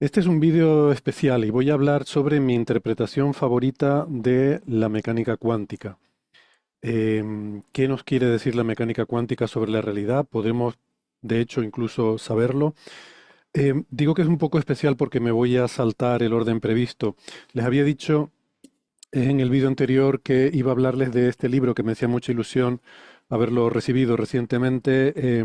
Este es un vídeo especial y voy a hablar sobre mi interpretación favorita de la mecánica cuántica. ¿Qué nos quiere decir la mecánica cuántica sobre la realidad? Podemos, de hecho, incluso saberlo. Digo que es un poco especial porque me voy a saltar el orden previsto. Les había dicho en el vídeo anterior que iba a hablarles de este libro que me hacía mucha ilusión haberlo recibido recientemente.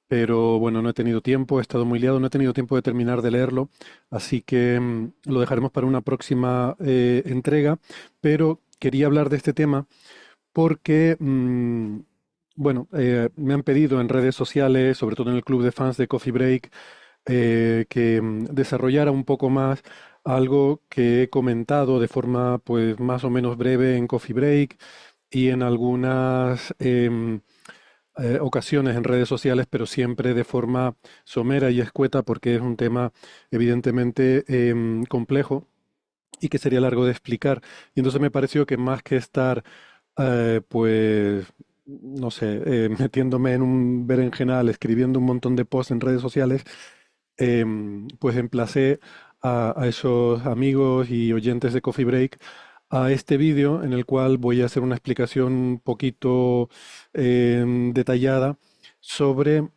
Pero bueno, no he tenido tiempo, he estado muy liado, no he tenido tiempo de terminar de leerlo, así que lo dejaremos para una próxima entrega, pero quería hablar de este tema porque, bueno, me han pedido en redes sociales, sobre todo en el club de fans de Coffee Break, que desarrollara un poco más algo que he comentado de forma pues más o menos breve en Coffee Break y en algunas ocasiones en redes sociales, pero siempre de forma somera y escueta porque es un tema evidentemente complejo y que sería largo de explicar. Y entonces me pareció que más que estar, pues, no sé, metiéndome en un berenjenal, escribiendo un montón de posts en redes sociales, pues emplacé a esos amigos y oyentes de Coffee Break a este vídeo en el cual voy a hacer una explicación un poquito detallada sobre,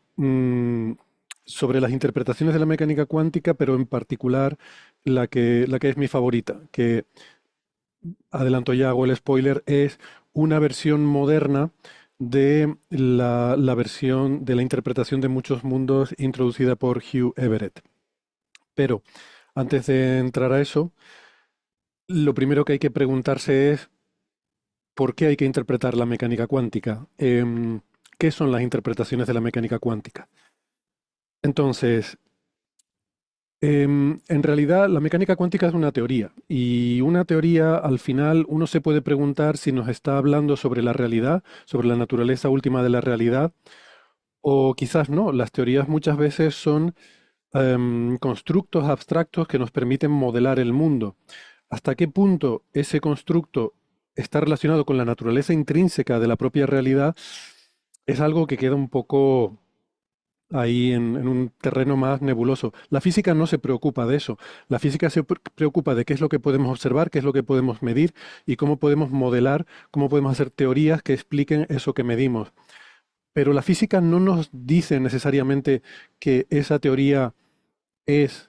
sobre las interpretaciones de la mecánica cuántica, pero en particular la que es mi favorita, que adelanto ya, hago el spoiler, es una versión moderna de la versión de la interpretación de muchos mundos introducida por Hugh Everett. Pero antes de entrar a eso, lo primero que hay que preguntarse es ¿por qué hay que interpretar la mecánica cuántica? ¿Qué son las interpretaciones de la mecánica cuántica? Entonces, en realidad la mecánica cuántica es una teoría y una teoría al final uno se puede preguntar si nos está hablando sobre la realidad, sobre la naturaleza última de la realidad o quizás no. Las teorías muchas veces son constructos abstractos que nos permiten modelar el mundo. ¿Hasta qué punto ese constructo está relacionado con la naturaleza intrínseca de la propia realidad? Es algo que queda un poco ahí en un terreno más nebuloso. La física no se preocupa de eso. La física se preocupa de qué es lo que podemos observar, qué es lo que podemos medir y cómo podemos modelar, cómo podemos hacer teorías que expliquen eso que medimos. Pero la física no nos dice necesariamente que esa teoría es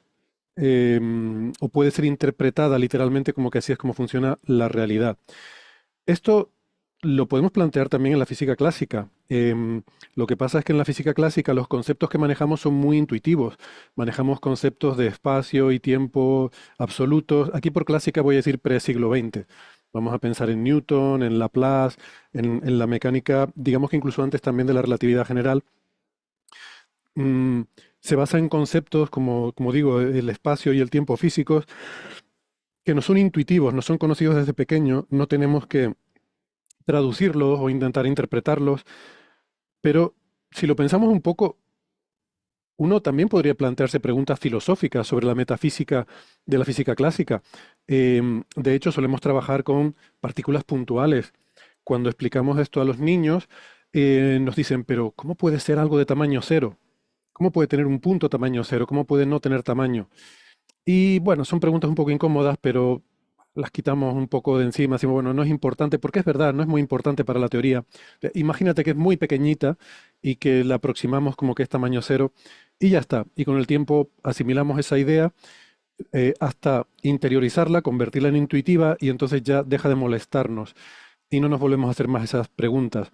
o puede ser interpretada literalmente como que así es como funciona la realidad. Esto lo podemos plantear también en la física clásica. Lo que pasa es que en la física clásica los conceptos que manejamos son muy intuitivos. Manejamos conceptos de espacio y tiempo absolutos. Aquí por clásica voy a decir pre-siglo XX. Vamos a pensar en Newton, en Laplace, en la mecánica, digamos que incluso antes también de la relatividad general. Mm, Se basa en conceptos como digo, el espacio y el tiempo físicos, que no son intuitivos, no son conocidos desde pequeño, no tenemos que traducirlos o intentar interpretarlos, pero si lo pensamos un poco, uno también podría plantearse preguntas filosóficas sobre la metafísica de la física clásica. De hecho, solemos trabajar con partículas puntuales. Cuando explicamos esto a los niños, nos dicen, pero ¿cómo puede ser algo de tamaño cero? ¿Cómo puede tener un punto tamaño cero? ¿Cómo puede no tener tamaño? Y bueno, son preguntas un poco incómodas, pero las quitamos un poco de encima. Decimos, bueno, no es importante, porque es verdad, no es muy importante para la teoría. Imagínate que es muy pequeñita y que la aproximamos como que es tamaño cero y ya está. Y con el tiempo asimilamos esa idea hasta interiorizarla, convertirla en intuitiva y entonces ya deja de molestarnos y no nos volvemos a hacer más esas preguntas.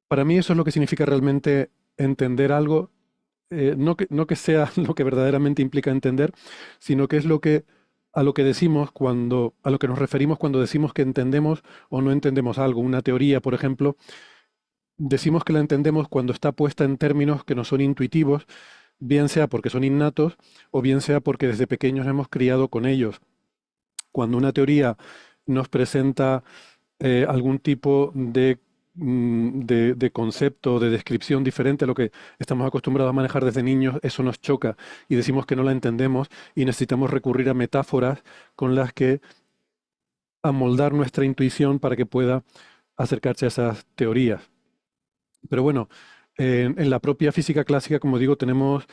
Para mí eso es lo que significa realmente entender algo, no que sea lo que verdaderamente implica entender, sino que es lo que a lo que decimos cuando, a lo que nos referimos cuando decimos que entendemos o no entendemos algo. Una teoría, por ejemplo, decimos que la entendemos cuando está puesta en términos que no son intuitivos, bien sea porque son innatos o bien sea porque desde pequeños hemos criado con ellos. Cuando una teoría nos presenta algún tipo de concepto, de descripción diferente a lo que estamos acostumbrados a manejar desde niños, eso nos choca y decimos que no la entendemos y necesitamos recurrir a metáforas con las que amoldar nuestra intuición para que pueda acercarse a esas teorías. Pero bueno, en la propia física clásica, como digo, tenemos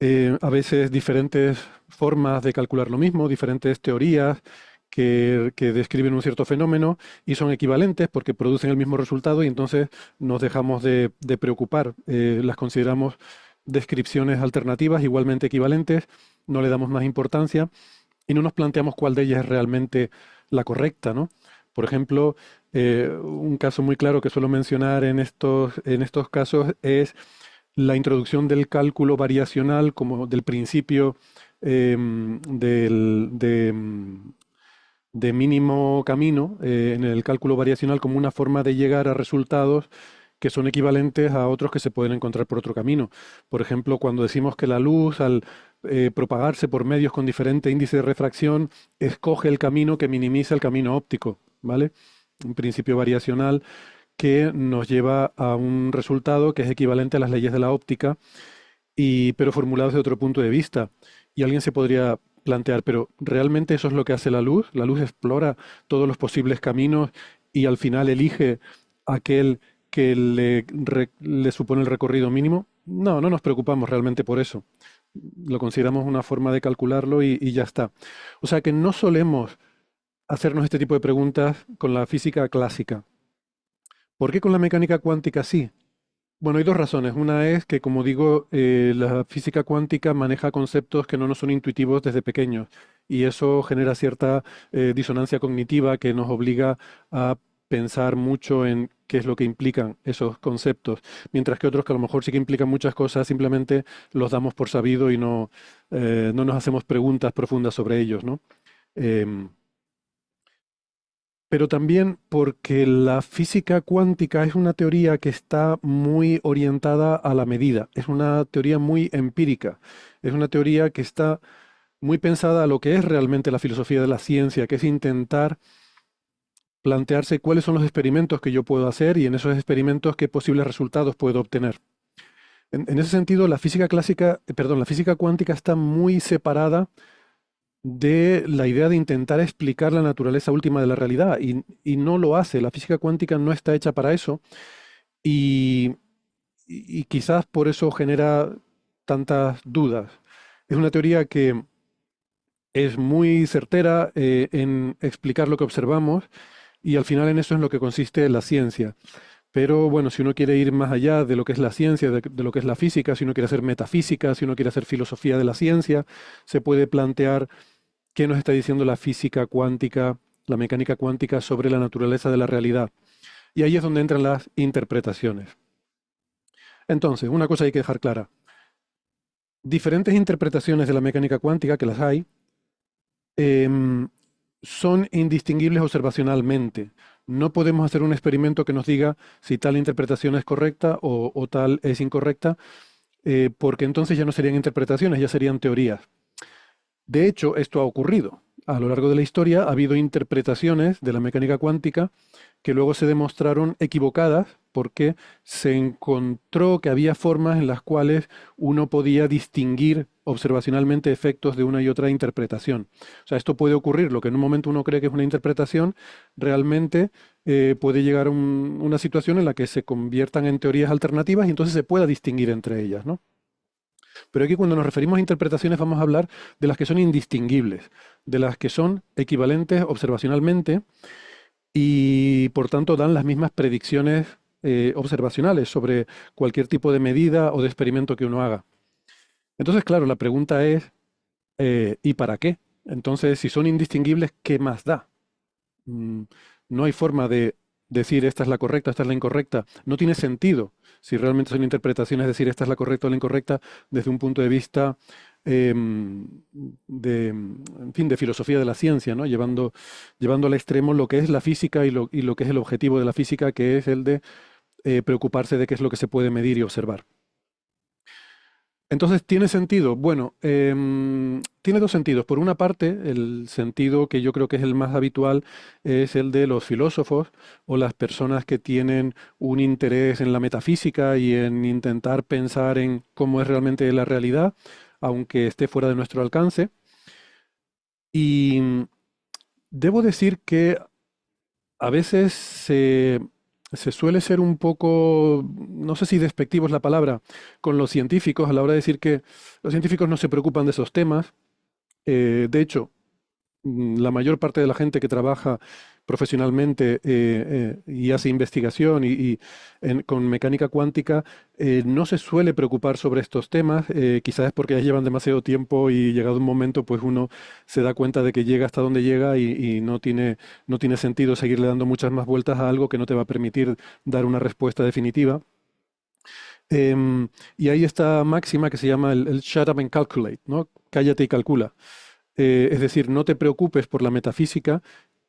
A veces diferentes formas de calcular lo mismo, diferentes teorías que describen un cierto fenómeno y son equivalentes porque producen el mismo resultado y entonces nos dejamos de preocupar. Las consideramos descripciones alternativas igualmente equivalentes, no le damos más importancia y no nos planteamos cuál de ellas es realmente la correcta, ¿no? Por ejemplo, un caso muy claro que suelo mencionar en estos casos es la introducción del cálculo variacional como del principio de mínimo camino en el cálculo variacional como una forma de llegar a resultados que son equivalentes a otros que se pueden encontrar por otro camino. Por ejemplo, cuando decimos que la luz al propagarse por medios con diferente índice de refracción escoge el camino que minimiza el camino óptico, ¿vale? Un principio variacional que nos lleva a un resultado que es equivalente a las leyes de la óptica, pero formulado desde otro punto de vista. Y alguien se podría plantear, pero ¿realmente eso es lo que hace la luz? La luz explora todos los posibles caminos y al final elige aquel que le supone el recorrido mínimo. No, no nos preocupamos realmente por eso. Lo consideramos una forma de calcularlo y ya está. O sea que no solemos hacernos este tipo de preguntas con la física clásica. ¿Por qué con la mecánica cuántica sí? Bueno, hay dos razones. Una es que, como digo, la física cuántica maneja conceptos que no nos son intuitivos desde pequeños y eso genera cierta disonancia cognitiva que nos obliga a pensar mucho en qué es lo que implican esos conceptos, mientras que otros que a lo mejor sí que implican muchas cosas, simplemente los damos por sabido y no nos hacemos preguntas profundas sobre ellos, ¿no? Em, pero también porque la física cuántica es una teoría que está muy orientada a la medida, es una teoría muy empírica, es una teoría que está muy pensada a lo que es realmente la filosofía de la ciencia, que es intentar plantearse cuáles son los experimentos que yo puedo hacer y en esos experimentos qué posibles resultados puedo obtener. En ese sentido, la física clásica, perdón, la física cuántica está muy separada de la idea de intentar explicar la naturaleza última de la realidad y no lo hace. La física cuántica no está hecha para eso y, y quizás por eso genera tantas dudas. Es una teoría que es muy certera en explicar lo que observamos y al final en eso es lo que consiste la ciencia. Pero bueno, si uno quiere ir más allá de lo que es la ciencia, de lo que es la física, si uno quiere hacer metafísica, si uno quiere hacer filosofía de la ciencia, se puede plantear qué nos está diciendo la física cuántica, la mecánica cuántica sobre la naturaleza de la realidad. Y ahí es donde entran las interpretaciones. Entonces, una cosa hay que dejar clara. Diferentes interpretaciones de la mecánica cuántica, que las hay, em, son indistinguibles observacionalmente. No podemos hacer un experimento que nos diga si tal interpretación es correcta o tal es incorrecta, porque entonces ya no serían interpretaciones, ya serían teorías. De hecho, esto ha ocurrido. A lo largo de la historia ha habido interpretaciones de la mecánica cuántica que luego se demostraron equivocadas porque se encontró que había formas en las cuales uno podía distinguir observacionalmente efectos de una y otra interpretación. O sea, esto puede ocurrir, lo que en un momento uno cree que es una interpretación, realmente puede llegar a una situación en la que se conviertan en teorías alternativas y entonces se pueda distinguir entre ellas, ¿no? Pero aquí cuando nos referimos a interpretaciones vamos a hablar de las que son indistinguibles, de las que son equivalentes observacionalmente y por tanto dan las mismas predicciones observacionales sobre cualquier tipo de medida o de experimento que uno haga. Entonces, claro, la pregunta es, ¿y para qué? Entonces, si son indistinguibles, ¿qué más da? Mm, no hay forma de decir esta es la correcta, esta es la incorrecta. No tiene sentido si realmente son interpretaciones, decir esta es la correcta o la incorrecta desde un punto de vista en fin, de filosofía de la ciencia, ¿no? Llevando al extremo lo que es la física y lo que es el objetivo de la física, que es el de preocuparse de qué es lo que se puede medir y observar. Entonces, ¿tiene sentido? Bueno, tiene dos sentidos. Por una parte, el sentido que yo creo que es el más habitual es el de los filósofos o las personas que tienen un interés en la metafísica y en intentar pensar en cómo es realmente la realidad, aunque esté fuera de nuestro alcance. Y debo decir que a veces se suele ser un poco, no sé si despectivo es la palabra, con los científicos a la hora de decir que los científicos no se preocupan de esos temas. De hecho, la mayor parte de la gente que trabaja profesionalmente y hace investigación con mecánica cuántica no se suele preocupar sobre estos temas, quizás es porque ya llevan demasiado tiempo y llegado un momento pues uno se da cuenta de que llega hasta donde llega y no tiene sentido seguirle dando muchas más vueltas a algo que no te va a permitir dar una respuesta definitiva. Y hay esta máxima que se llama el shut up and calculate, ¿no? Cállate y calcula. Es decir, no te preocupes por la metafísica,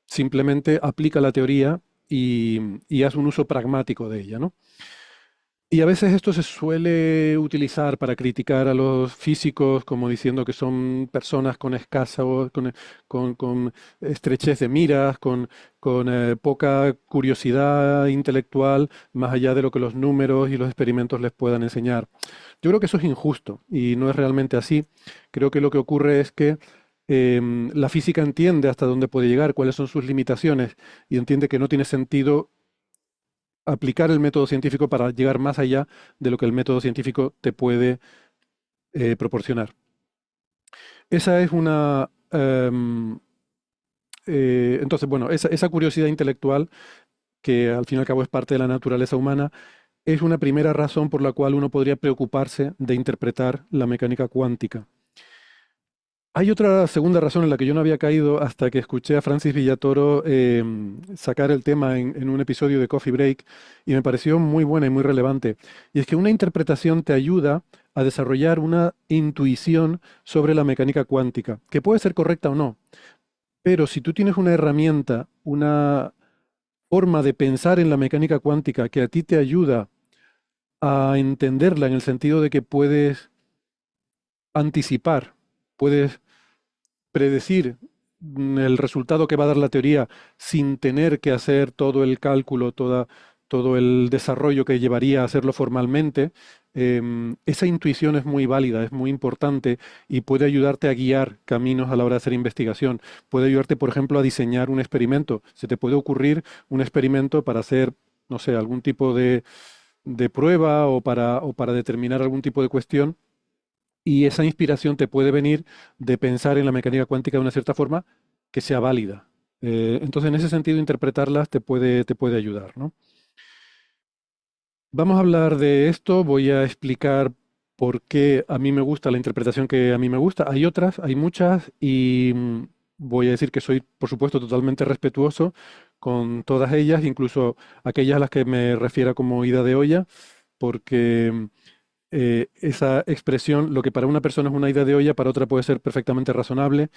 simplemente aplica la teoría y haz un uso pragmático de ella, ¿no? Y a veces esto se suele utilizar para criticar a los físicos, como diciendo que son personas con escasa con estrechez de miras, con poca curiosidad intelectual, más allá de lo que los números y los experimentos les puedan enseñar. Yo creo que eso es injusto y no es realmente así. Creo que lo que ocurre es que la física entiende hasta dónde puede llegar, cuáles son sus limitaciones y entiende que no tiene sentido aplicar el método científico para llegar más allá de lo que el método científico te puede proporcionar. Esa es una... entonces, bueno, esa curiosidad intelectual, que al fin y al cabo es parte de la naturaleza humana, es una primera razón por la cual uno podría preocuparse de interpretar la mecánica cuántica. Hay otra segunda razón en la que yo no había caído hasta que escuché a Francis Villatoro sacar el tema en un episodio de Coffee Break y me pareció muy buena y muy relevante. Y es que una interpretación te ayuda a desarrollar una intuición sobre la mecánica cuántica, que puede ser correcta o no, pero si tú tienes una herramienta, una forma de pensar en la mecánica cuántica que a ti te ayuda a entenderla en el sentido de que puedes anticipar, puedes predecir el resultado que va a dar la teoría sin tener que hacer todo el cálculo, todo el desarrollo que llevaría a hacerlo formalmente, esa intuición es muy válida, es muy importante y puede ayudarte a guiar caminos a la hora de hacer investigación. Puede ayudarte, por ejemplo, a diseñar un experimento. Se te puede ocurrir un experimento para hacer, no sé, algún tipo de prueba o para determinar algún tipo de cuestión y esa inspiración te puede venir de pensar en la mecánica cuántica de una cierta forma que sea válida. Entonces, en ese sentido, interpretarlas te puede ayudar, ¿no? Vamos a hablar de esto, voy a explicar por qué a mí me gusta la interpretación que a mí me gusta. Hay otras, hay muchas, y voy a decir que soy, por supuesto, totalmente respetuoso con todas ellas, incluso aquellas a las que me refiera como ida de olla, porque esa expresión, lo que para una persona es una idea de olla, para otra puede ser perfectamente razonable.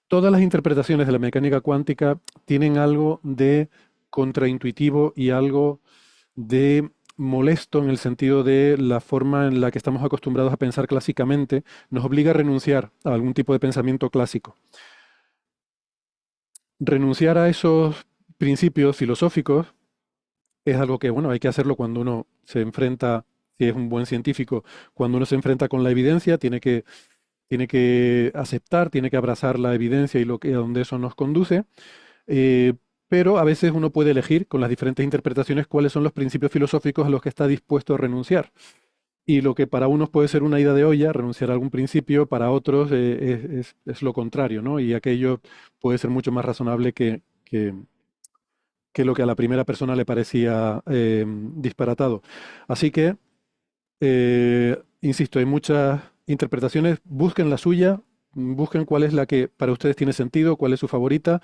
Todas las interpretaciones de la mecánica cuántica tienen algo de contraintuitivo y algo de molesto en el sentido de la forma en la que estamos acostumbrados a pensar clásicamente, nos obliga a renunciar a algún tipo de pensamiento clásico. Renunciar a esos principios filosóficos es algo que, bueno, hay que hacerlo cuando uno se enfrenta, si es un buen científico, cuando uno se enfrenta con la evidencia, tiene que aceptar, tiene que abrazar la evidencia y lo que a donde eso nos conduce, eh, pero a veces uno puede elegir con las diferentes interpretaciones cuáles son los principios filosóficos a los que está dispuesto a renunciar. Y lo que para unos puede ser una ida de olla, renunciar a algún principio, para otros es lo contrario, ¿no? Y aquello puede ser mucho más razonable que lo que a la primera persona le parecía disparatado. Así que insisto, hay muchas interpretaciones. Busquen la suya, busquen cuál es la que para ustedes tiene sentido, cuál es su favorita,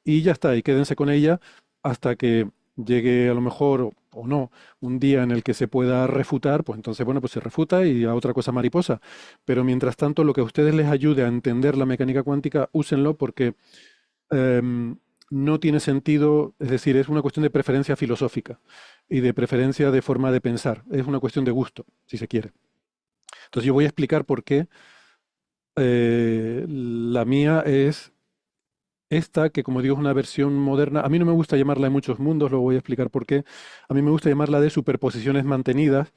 y ya está, y quédense con ella hasta que llegue a lo mejor o no un día en el que se pueda refutar, pues entonces, bueno, pues se refuta y a otra cosa mariposa. Pero mientras tanto, lo que a ustedes les ayude a entender la mecánica cuántica, úsenlo porque em, no tiene sentido, es decir, es una cuestión de preferencia filosófica y de preferencia de forma de pensar, es una cuestión de gusto, si se quiere. Entonces yo voy a explicar por qué la mía es esta, que como digo es una versión moderna. A mí no me gusta llamarla de muchos mundos, lo voy a explicar por qué. A mí me gusta llamarla de superposiciones mantenidas,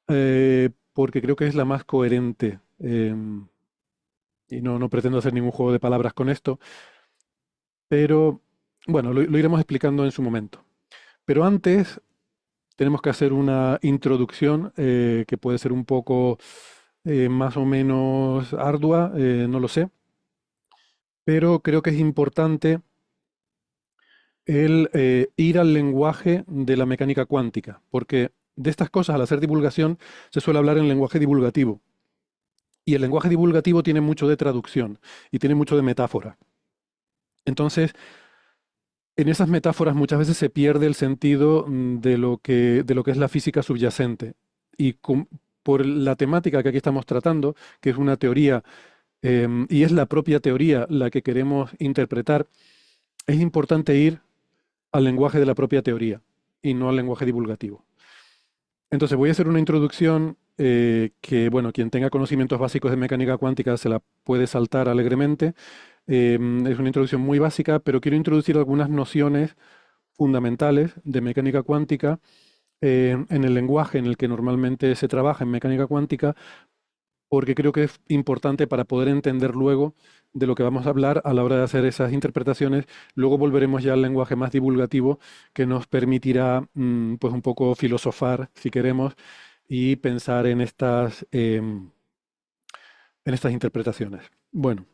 porque creo que es la más coherente. Y no pretendo hacer ningún juego de palabras con esto, pero bueno, lo iremos explicando en su momento. Pero antes tenemos que hacer una introducción que puede ser un poco más o menos ardua, no lo sé, pero creo que es importante el ir al lenguaje de la mecánica cuántica, porque de estas cosas, al hacer divulgación, se suele hablar en lenguaje divulgativo. Y el lenguaje divulgativo tiene mucho de traducción y tiene mucho de metáfora. Entonces, en esas metáforas muchas veces se pierde el sentido de lo que es la física subyacente. Y por la temática que aquí estamos tratando, que es una teoría, y es la propia teoría la que queremos interpretar, es importante ir al lenguaje de la propia teoría y no al lenguaje divulgativo. Entonces voy a hacer una introducción que, bueno, quien tenga conocimientos básicos de mecánica cuántica se la puede saltar alegremente. Es una introducción muy básica, pero quiero introducir algunas nociones fundamentales de mecánica cuántica en el lenguaje en el que normalmente se trabaja en mecánica cuántica, porque creo que es importante para poder entender luego de lo que vamos a hablar a la hora de hacer esas interpretaciones. Luego volveremos ya al lenguaje más divulgativo que nos permitirá pues un poco filosofar, si queremos, y pensar en estas interpretaciones. Bueno,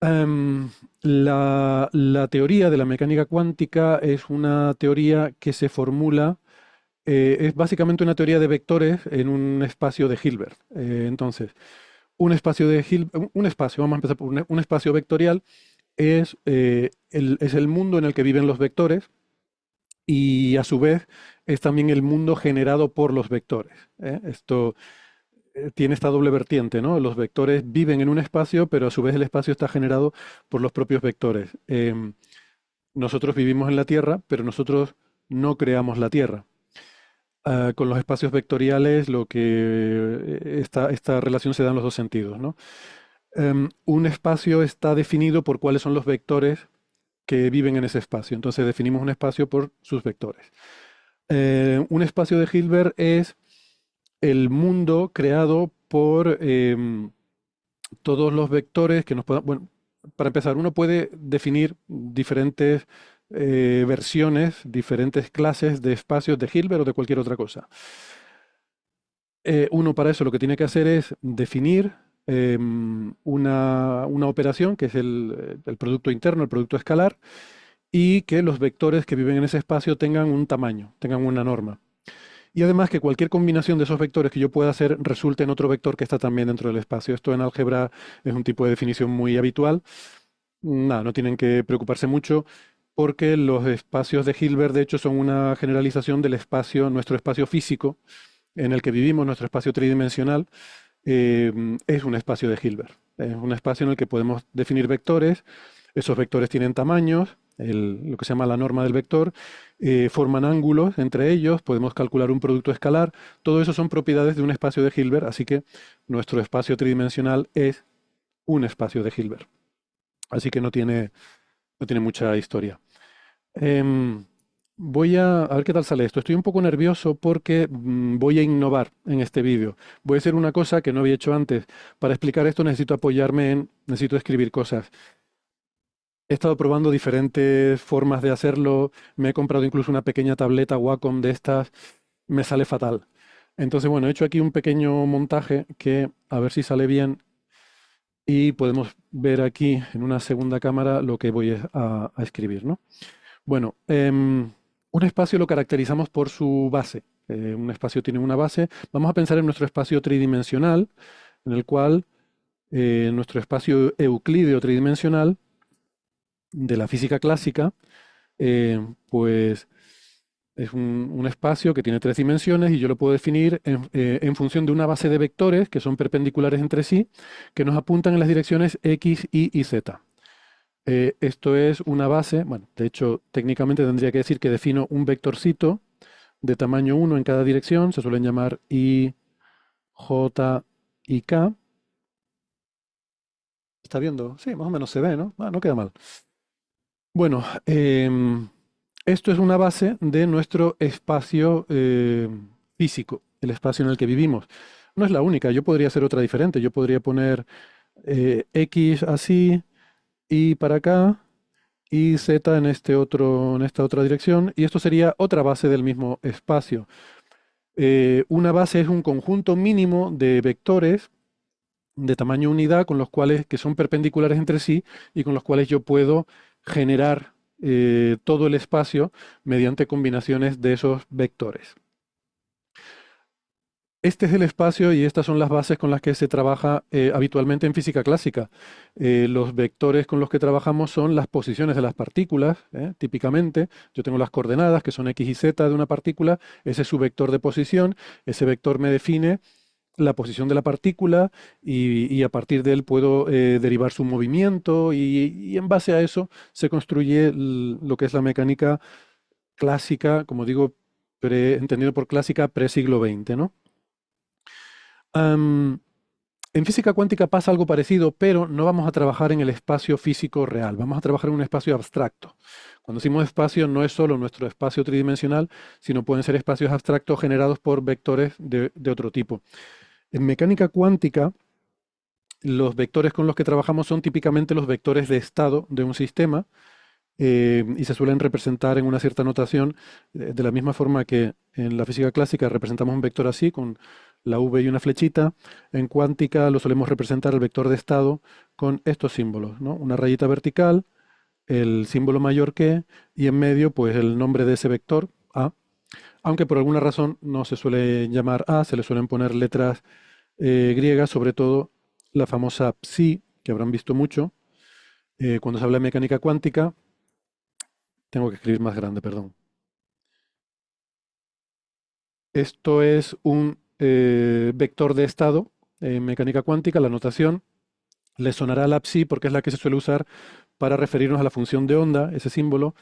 em, la teoría de la mecánica cuántica es una teoría que se formula es básicamente una teoría de vectores en un espacio de Hilbert. Entonces, un espacio, vamos a empezar por un espacio vectorial, es el mundo en el que viven los vectores y a su vez es también el mundo generado por los vectores. Esto tiene esta doble vertiente, ¿no? Los vectores viven en un espacio, pero a su vez el espacio está generado por los propios vectores. Nosotros vivimos en la Tierra, pero nosotros no creamos la Tierra. Con los espacios vectoriales, esta relación se da en los dos sentidos, ¿no? Un espacio está definido por cuáles son los vectores que viven en ese espacio. Entonces definimos un espacio por sus vectores. Un espacio de Hilbert es el mundo creado por todos los vectores que nos puedan... Bueno, para empezar, uno puede definir diferentes versiones, diferentes clases de espacios de Hilbert o de cualquier otra cosa. Uno para eso lo que tiene que hacer es definir una operación, que es el producto interno, el producto escalar, y que los vectores que viven en ese espacio tengan un tamaño, tengan una norma. Y además que cualquier combinación de esos vectores que yo pueda hacer resulte en otro vector que está también dentro del espacio. Esto en álgebra es un tipo de definición muy habitual. Nada, no tienen que preocuparse mucho porque los espacios de Hilbert, de hecho, son una generalización del espacio, nuestro espacio físico en el que vivimos, nuestro espacio tridimensional, es un espacio de Hilbert. Es un espacio en el que podemos definir vectores. Esos vectores tienen tamaños, lo que se llama la norma del vector, forman ángulos entre ellos, podemos calcular un producto escalar. Todo eso son propiedades de un espacio de Hilbert, así que nuestro espacio tridimensional es un espacio de Hilbert. Así que no tiene mucha historia. Em, voy a ver qué tal sale esto. Estoy un poco nervioso porque voy a innovar en este vídeo. Voy a hacer una cosa que no había hecho antes. Para explicar esto necesito escribir cosas. He estado probando diferentes formas de hacerlo. Me he comprado incluso una pequeña tableta Wacom de estas. Me sale fatal. Entonces, bueno, he hecho aquí un pequeño montaje que a ver si sale bien y podemos ver aquí en una segunda cámara lo que voy a escribir, ¿no? Bueno, un espacio lo caracterizamos por su base. Un espacio tiene una base. Vamos a pensar en nuestro espacio tridimensional, en el cual nuestro espacio euclídeo tridimensional de la física clásica, pues es un espacio que tiene tres dimensiones y yo lo puedo definir en función de una base de vectores que son perpendiculares entre sí, que nos apuntan en las direcciones X, Y y Z. Esto es una base, bueno, de hecho técnicamente tendría que decir que defino un vectorcito de tamaño 1 en cada dirección, se suelen llamar I, J y K. ¿Está viendo? Sí, más o menos se ve, ¿no? No queda mal. Bueno, esto es una base de nuestro espacio físico, el espacio en el que vivimos. No es la única, yo podría hacer otra diferente, yo podría poner X así, Y para acá, y z en esta otra dirección, y esto sería otra base del mismo espacio. Una base es un conjunto mínimo de vectores de tamaño unidad con los cuales que son perpendiculares entre sí y con los cuales yo puedo generar todo el espacio mediante combinaciones de esos vectores. Este es el espacio y estas son las bases con las que se trabaja habitualmente en física clásica. Los vectores con los que trabajamos son las posiciones de las partículas, típicamente. Yo tengo las coordenadas, que son x y z de una partícula, ese es su vector de posición, ese vector me define la posición de la partícula y a partir de él puedo derivar su movimiento y en base a eso se construye lo que es la mecánica clásica, como digo, entendido por clásica pre-siglo XX, ¿no? Am, en física cuántica pasa algo parecido, pero no vamos a trabajar en el espacio físico real, vamos a trabajar en un espacio abstracto. Cuando decimos espacio, no es solo nuestro espacio tridimensional, sino pueden ser espacios abstractos generados por vectores de otro tipo. En mecánica cuántica, los vectores con los que trabajamos son típicamente los vectores de estado de un sistema y se suelen representar en una cierta notación de la misma forma que en la física clásica representamos un vector así, con la v y una flechita. En cuántica lo solemos representar el vector de estado con estos símbolos, ¿no? Una rayita vertical, el símbolo mayor que, y en medio pues el nombre de ese vector, A. Aunque por alguna razón no se suele llamar A, se le suelen poner letras griegas, sobre todo la famosa psi, que habrán visto mucho. Cuando se habla de mecánica cuántica, tengo que escribir más grande, perdón. Esto es un vector de estado en mecánica cuántica, la notación. Le sonará la psi porque es la que se suele usar para referirnos a la función de onda, ese símbolo.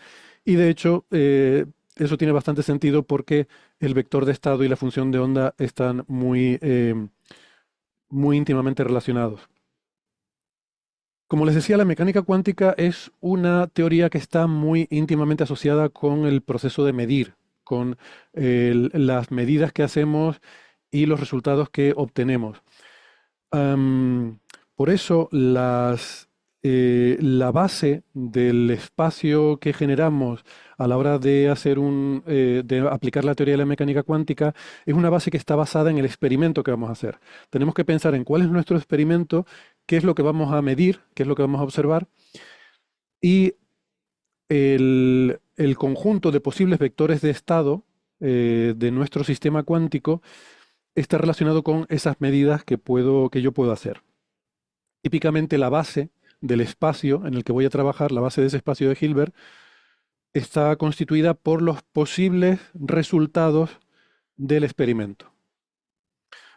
Y de hecho, eso tiene bastante sentido porque el vector de estado y la función de onda están muy íntimamente relacionados. Como les decía, la mecánica cuántica es una teoría que está muy íntimamente asociada con el proceso de medir, con las medidas que hacemos y los resultados que obtenemos. Por eso la base del espacio que generamos a la hora de de aplicar la teoría de la mecánica cuántica es una base que está basada en el experimento que vamos a hacer. Tenemos que pensar en cuál es nuestro experimento, qué es lo que vamos a medir, qué es lo que vamos a observar y el conjunto de posibles vectores de estado de nuestro sistema cuántico está relacionado con esas medidas que yo puedo hacer. Típicamente la base del espacio en el que voy a trabajar, la base de ese espacio de Hilbert, está constituida por los posibles resultados del experimento.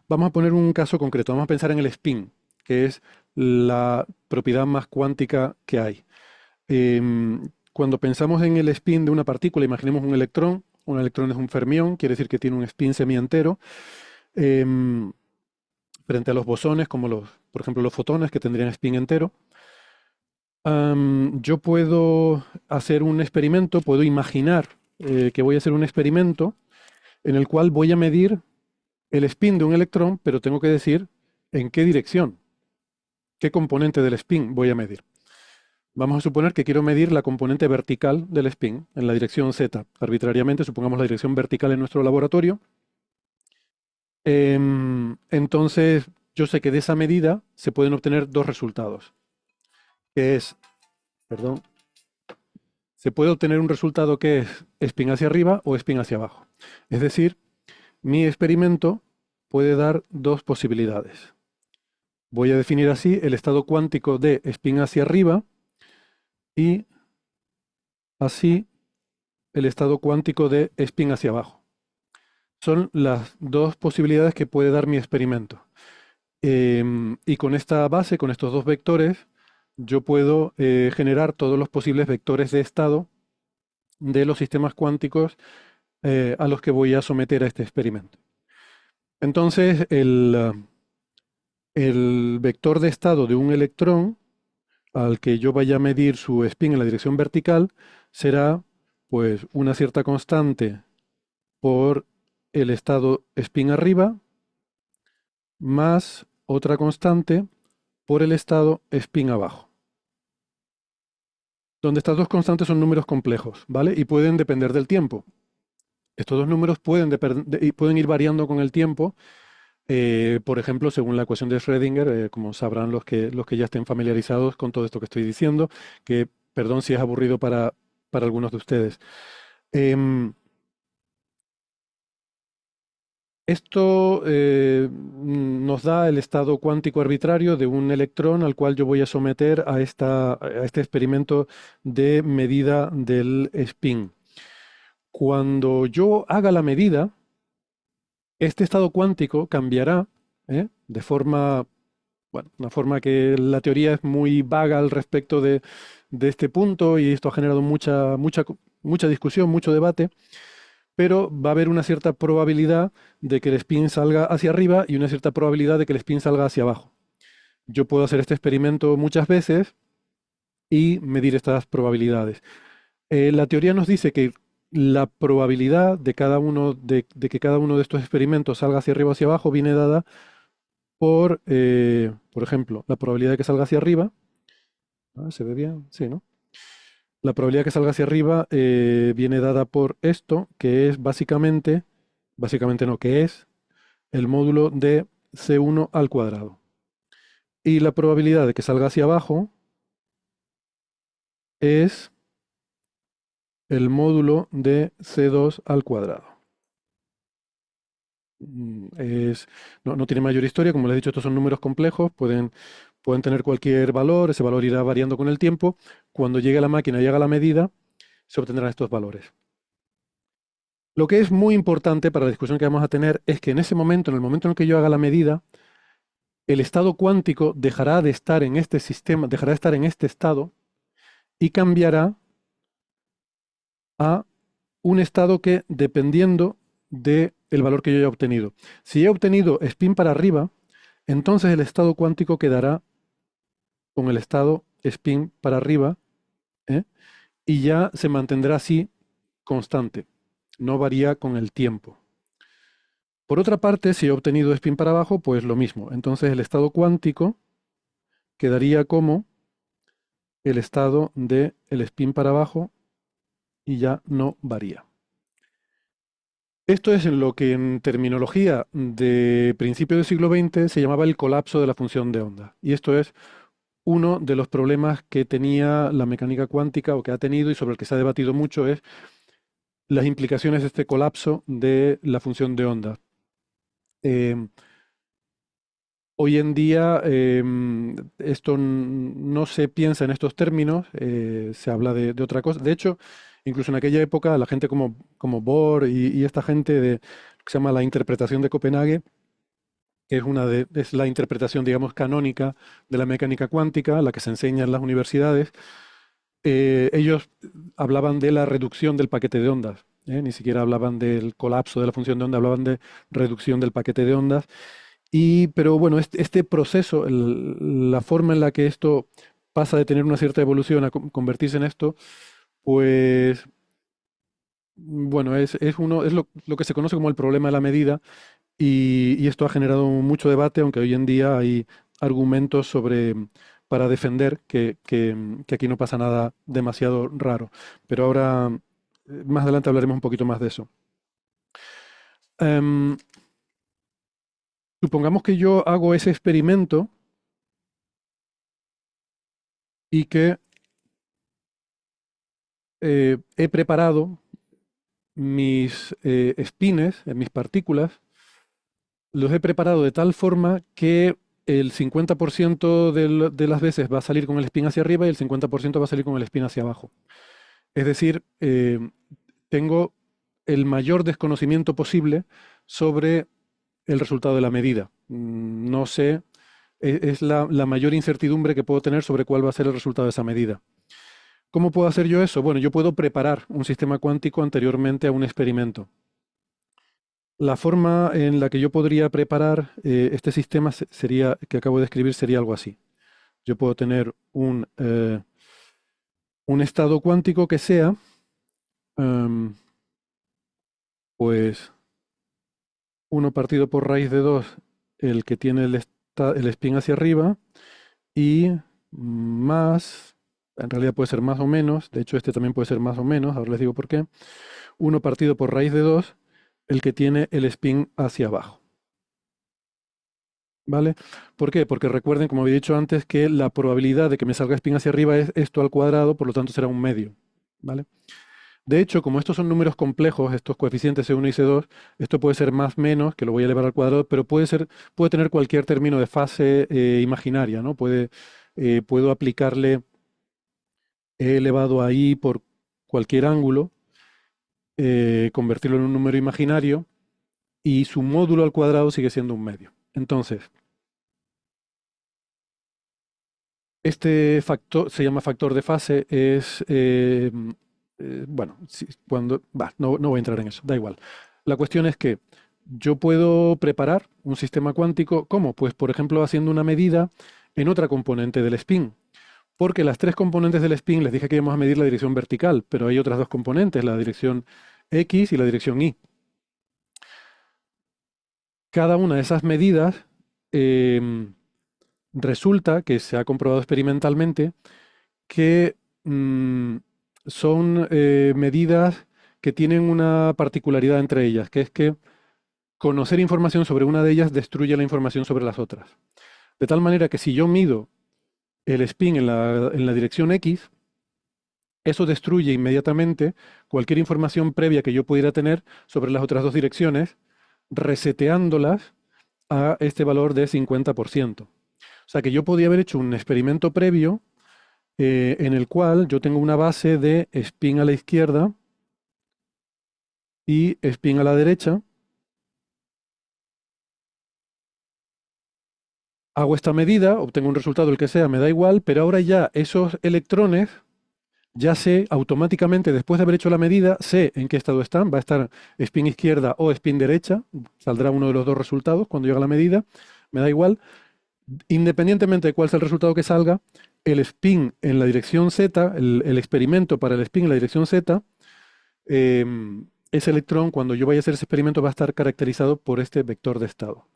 Vamos a poner un caso concreto, vamos a pensar en el spin, que es la propiedad más cuántica que hay. Cuando pensamos en el spin de una partícula, imaginemos un electrón es un fermión, quiere decir que tiene un spin semientero. Frente a los bosones, como por ejemplo, los fotones que tendrían spin entero. Yo puedo hacer un experimento, puedo imaginar que voy a hacer un experimento en el cual voy a medir el spin de un electrón, pero tengo que decir en qué dirección, qué componente del spin voy a medir. Vamos a suponer que quiero medir la componente vertical del spin en la dirección z. Arbitrariamente, supongamos la dirección vertical en nuestro laboratorio. Entonces, yo sé que de esa medida se pueden obtener dos resultados, que es, perdón, se puede obtener un resultado que es spin hacia arriba o spin hacia abajo. Es decir, mi experimento puede dar dos posibilidades. Voy a definir así el estado cuántico de spin hacia arriba y así el estado cuántico de spin hacia abajo. Son las dos posibilidades que puede dar mi experimento. Y con esta base, con estos dos vectores, yo puedo generar todos los posibles vectores de estado de los sistemas cuánticos a los que voy a someter a este experimento. Entonces, el vector de estado de un electrón al que yo vaya a medir su spin en la dirección vertical será pues una cierta constante por el estado spin arriba más otra constante por el estado spin abajo. donde estas dos constantes son números complejos, ¿vale? Y pueden depender del tiempo. Estos dos números pueden ir variando con el tiempo, por ejemplo, según la ecuación de Schrödinger, como sabrán los que ya estén familiarizados con todo esto que estoy diciendo, que perdón si es aburrido para algunos de ustedes. Em, Esto nos da el estado cuántico arbitrario de un electrón al cual yo voy a someter a este experimento de medida del spin. Cuando yo haga la medida, este estado cuántico cambiará, de forma, bueno, una forma que la teoría es muy vaga al respecto de este punto y esto ha generado mucha discusión, mucho debate, pero va a haber una cierta probabilidad de que el spin salga hacia arriba y una cierta probabilidad de que el spin salga hacia abajo. Yo puedo hacer este experimento muchas veces y medir estas probabilidades. La teoría nos dice que la probabilidad de que cada uno de estos experimentos salga hacia arriba o hacia abajo viene dada por ejemplo, la probabilidad de que salga hacia arriba. ¿Se ve bien? Sí, ¿no? La probabilidad de que salga hacia arriba viene dada por esto, que es básicamente no, que es el módulo de C1 al cuadrado. Y la probabilidad de que salga hacia abajo es el módulo de C2 al cuadrado. No tiene mayor historia, como les he dicho, estos son números complejos, pueden tener cualquier valor, ese valor irá variando con el tiempo. Cuando llegue a la máquina y haga la medida, se obtendrán estos valores. Lo que es muy importante para la discusión que vamos a tener es que en ese momento, en el momento en el que yo haga la medida, el estado cuántico dejará de estar en este sistema, dejará de estar en este estado y cambiará a un estado que dependiendo del valor que yo haya obtenido. Si he obtenido spin para arriba, entonces el estado cuántico quedará con el estado spin para arriba, ¿eh? Y ya se mantendrá así constante, no varía con el tiempo. Por otra parte, si he obtenido spin para abajo, pues lo mismo. Entonces el estado cuántico quedaría como el estado de el spin para abajo y ya no varía. Esto es en lo que en terminología de principio del siglo XX se llamaba el colapso de la función de onda. Y esto es uno de los problemas que tenía la mecánica cuántica o que ha tenido y sobre el que se ha debatido mucho es las implicaciones de este colapso de la función de onda. Em, Hoy en día esto no se piensa en estos términos, se habla de otra cosa. De hecho, incluso en aquella época, la gente como Bohr y esta gente que se llama la interpretación de Copenhague, que es la interpretación, digamos, canónica de la mecánica cuántica, la que se enseña en las universidades, ellos hablaban de la reducción del paquete de ondas. Ni siquiera hablaban del colapso de la función de onda, hablaban de reducción del paquete de ondas. Pero bueno, este proceso, la forma en la que esto pasa de tener una cierta evolución a convertirse en esto, pues bueno, es lo que se conoce como el problema de la medida y esto ha generado mucho debate, aunque hoy en día hay argumentos para defender que aquí no pasa nada demasiado raro. Pero ahora, más adelante hablaremos un poquito más de eso. Em, Supongamos que yo hago ese experimento y que he preparado mis espines, mis partículas, los he preparado de tal forma que el 50% de las veces va a salir con el spin hacia arriba y el 50% va a salir con el spin hacia abajo. Es decir, tengo el mayor desconocimiento posible sobre el resultado de la medida. No sé, es la mayor incertidumbre que puedo tener sobre cuál va a ser el resultado de esa medida. ¿Cómo puedo hacer yo eso? Bueno, yo puedo preparar un sistema cuántico anteriormente a un experimento. La forma en la que yo podría preparar este sistema que acabo de escribir sería algo así. Yo puedo tener un estado cuántico que sea, em, pues, 1 partido por raíz de 2, el que tiene el spin hacia arriba, y más. en realidad puede ser más o menos, de hecho este también puede ser más o menos, ahora les digo por qué, 1 partido por raíz de 2, el que tiene el spin hacia abajo. ¿Vale? ¿Por qué? Porque recuerden, como había dicho antes, que la probabilidad de que me salga spin hacia arriba es esto al cuadrado, por lo tanto será un medio. ¿Vale? De hecho, como estos son números complejos, estos coeficientes C1 y C2, esto puede ser más menos, que lo voy a elevar al cuadrado, pero puede tener cualquier término de fase imaginaria, ¿no? Puedo aplicarle E elevado a I por cualquier ángulo, convertirlo en un número imaginario, y su módulo al cuadrado sigue siendo un medio. Entonces, este factor se llama factor de fase, bueno, no voy a entrar en eso, da igual. La cuestión es que yo puedo preparar un sistema cuántico, ¿cómo? Pues, por ejemplo, haciendo una medida en otra componente del spin. Porque las tres componentes del spin, les dije que íbamos a medir la dirección vertical, pero hay otras dos componentes, la dirección X y la dirección Y. Cada una de esas medidas em, resulta que se ha comprobado experimentalmente que son medidas que tienen una particularidad entre ellas, que es que conocer información sobre una de ellas destruye la información sobre las otras. De tal manera que si yo mido el spin en la dirección X, eso destruye inmediatamente cualquier información previa que yo pudiera tener sobre las otras dos direcciones, reseteándolas a este valor de 50%. O sea que yo podía haber hecho un experimento previo en el cual yo tengo una base de spin a la izquierda y spin a la derecha. Hago esta medida, obtengo un resultado, el que sea, me da igual, pero ahora ya esos electrones, ya sé automáticamente, después de haber hecho la medida, sé en qué estado están. Va a estar spin izquierda o spin derecha, saldrá uno de los dos resultados cuando yo haga la medida, me da igual. Independientemente de cuál sea el resultado que salga, el spin en la dirección Z, el experimento para el spin en la dirección Z, ese electrón, cuando yo vaya a hacer ese experimento, va a estar caracterizado por este vector de estado.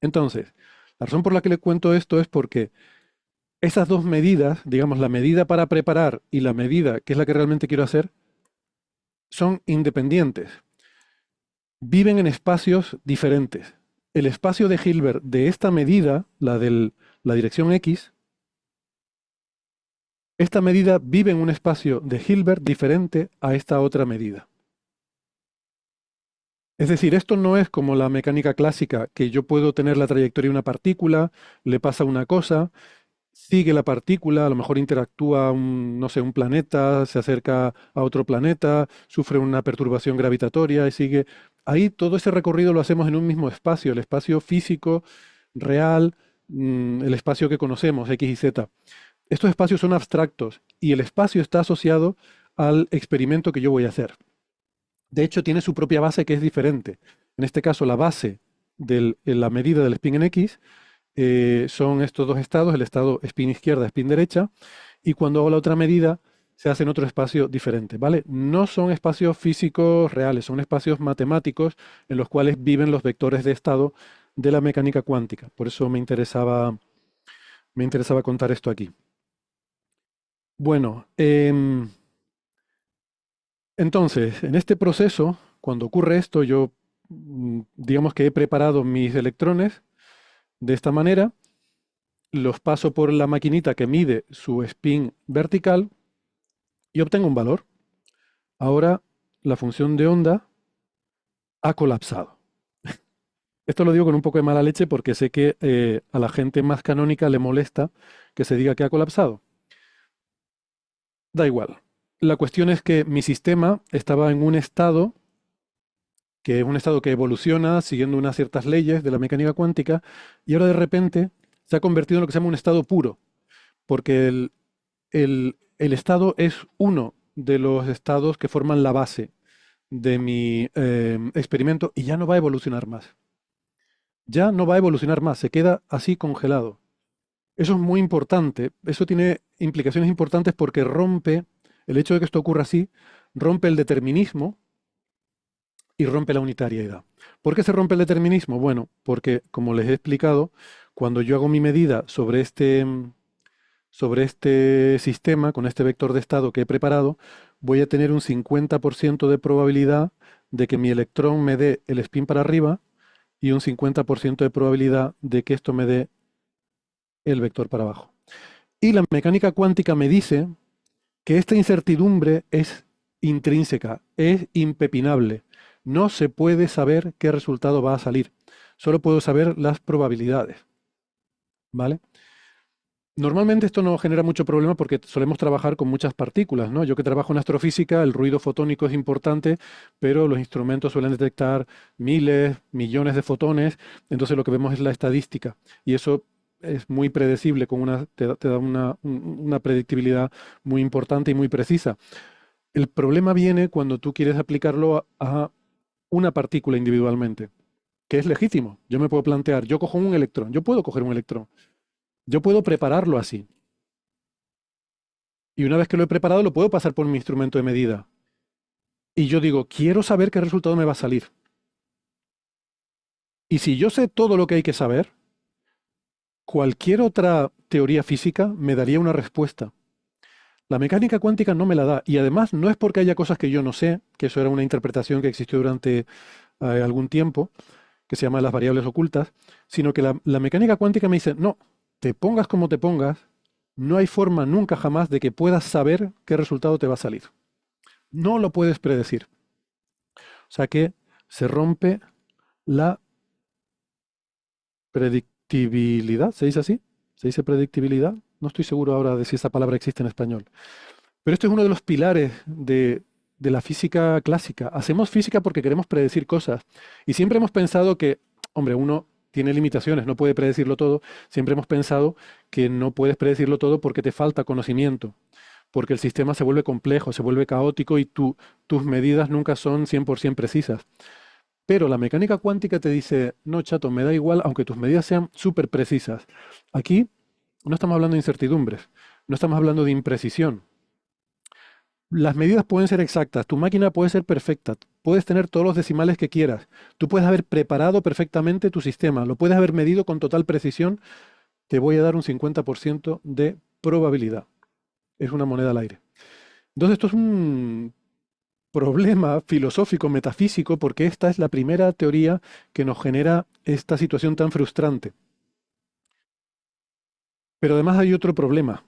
Entonces, la razón por la que le cuento esto es porque esas dos medidas, digamos, la medida para preparar y la medida que es la que realmente quiero hacer, son independientes. Viven en espacios diferentes. El espacio de Hilbert de esta medida, la dirección X, esta medida vive en un espacio de Hilbert diferente a esta otra medida. Es decir, esto no es como la mecánica clásica, que yo puedo tener la trayectoria de una partícula, le pasa una cosa, sigue la partícula, a lo mejor interactúa no sé, un planeta, se acerca a otro planeta, sufre una perturbación gravitatoria y sigue. Ahí todo ese recorrido lo hacemos en un mismo espacio, el espacio físico, real, el espacio que conocemos, X y Z. Estos espacios son abstractos y el espacio está asociado al experimento que yo voy a hacer. De hecho, tiene su propia base que es diferente. En este caso, la base de la medida del spin en X son estos dos estados, el estado spin izquierda, spin derecha, y cuando hago la otra medida se hace en otro espacio diferente, ¿vale? No son espacios físicos reales, son espacios matemáticos en los cuales viven los vectores de estado de la mecánica cuántica. Por eso me interesaba contar esto aquí. Bueno, entonces, en este proceso, cuando ocurre esto, yo digamos que he preparado mis electrones de esta manera, los paso por la maquinita que mide su spin vertical y obtengo un valor. Ahora la función de onda ha colapsado. Esto lo digo con un poco de mala leche porque sé que a la gente más canónica le molesta que se diga que ha colapsado. Da igual. La cuestión es que mi sistema estaba en un estado que es un estado que evoluciona siguiendo unas ciertas leyes de la mecánica cuántica y ahora de repente se ha convertido en lo que se llama un estado puro, porque el estado es uno de los estados que forman la base de mi experimento y ya no va a evolucionar más. Ya no va a evolucionar más, se queda así congelado. Eso es muy importante, eso tiene implicaciones importantes porque rompe, el hecho de que esto ocurra así, rompe el determinismo y rompe la unitariedad. ¿Por qué se rompe el determinismo? Bueno, porque, como les he explicado, cuando yo hago mi medida sobre sobre este sistema, con este vector de estado que he preparado, voy a tener un 50% de probabilidad de que mi electrón me dé el spin para arriba y un 50% de probabilidad de que esto me dé el vector para abajo. Y la mecánica cuántica me dice que esta incertidumbre es intrínseca, es impepinable. No se puede saber qué resultado va a salir. Solo puedo saber las probabilidades, ¿vale? Normalmente esto no genera mucho problema porque solemos trabajar con muchas partículas, ¿no? Yo que trabajo en astrofísica, el ruido fotónico es importante, pero los instrumentos suelen detectar miles, millones de fotones, entonces lo que vemos es la estadística y eso es muy predecible, te da una predictibilidad muy importante y muy precisa. El problema viene cuando tú quieres aplicarlo a una partícula individualmente, que es legítimo. Yo me puedo plantear, yo cojo un electrón, yo puedo coger un electrón, yo puedo prepararlo así. Y una vez que lo he preparado, lo puedo pasar por mi instrumento de medida. Y yo digo, quiero saber qué resultado me va a salir. Y si yo sé todo lo que hay que saber, cualquier otra teoría física me daría una respuesta. La mecánica cuántica no me la da. Y además no es porque haya cosas que yo no sé, que eso era una interpretación que existió durante algún tiempo, que se llama las variables ocultas, sino que la mecánica cuántica me dice, no, te pongas como te pongas, no hay forma nunca jamás de que puedas saber qué resultado te va a salir. No lo puedes predecir. O sea que se rompe la predictibilidad, ¿se dice así? ¿Se dice predictibilidad? No estoy seguro ahora de si esa palabra existe en español. Pero esto es uno de los pilares de la física clásica. Hacemos física porque queremos predecir cosas. Y siempre hemos pensado que, hombre, uno tiene limitaciones, no puede predecirlo todo. Siempre hemos pensado que no puedes predecirlo todo porque te falta conocimiento, porque el sistema se vuelve complejo, se vuelve caótico y tus medidas nunca son 100% precisas. Pero la mecánica cuántica te dice, no, chato, me da igual, aunque tus medidas sean súper precisas. Aquí no estamos hablando de incertidumbres, no estamos hablando de imprecisión. Las medidas pueden ser exactas, tu máquina puede ser perfecta, puedes tener todos los decimales que quieras, tú puedes haber preparado perfectamente tu sistema, lo puedes haber medido con total precisión, te voy a dar un 50% de probabilidad. Es una moneda al aire. Entonces esto es un problema filosófico, metafísico, porque esta es la primera teoría que nos genera esta situación tan frustrante. Pero además hay otro problema,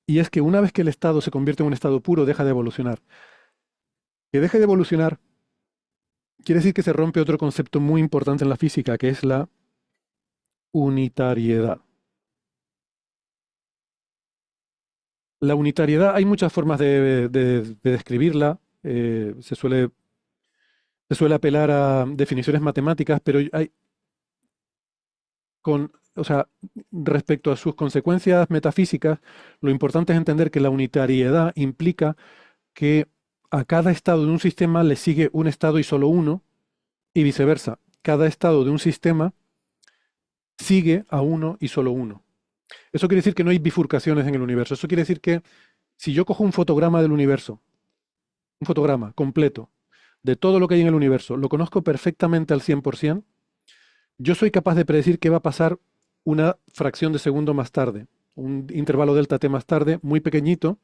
y es que una vez que el estado se convierte en un estado puro, deja de evolucionar. Que deje de evolucionar quiere decir que se rompe otro concepto muy importante en la física, que es la unitariedad. La unitariedad, hay muchas formas de describirla, se suele apelar a definiciones matemáticas, pero o sea, respecto a sus consecuencias metafísicas, lo importante es entender que la unitariedad implica que a cada estado de un sistema le sigue un estado y solo uno, y viceversa. Cada estado de un sistema sigue a uno y solo uno. Eso quiere decir que no hay bifurcaciones en el universo. Eso quiere decir que si yo cojo un fotograma del universo, un fotograma completo de todo lo que hay en el universo, lo conozco perfectamente al 100%, yo soy capaz de predecir qué va a pasar una fracción de segundo más tarde, un intervalo delta t más tarde, muy pequeñito.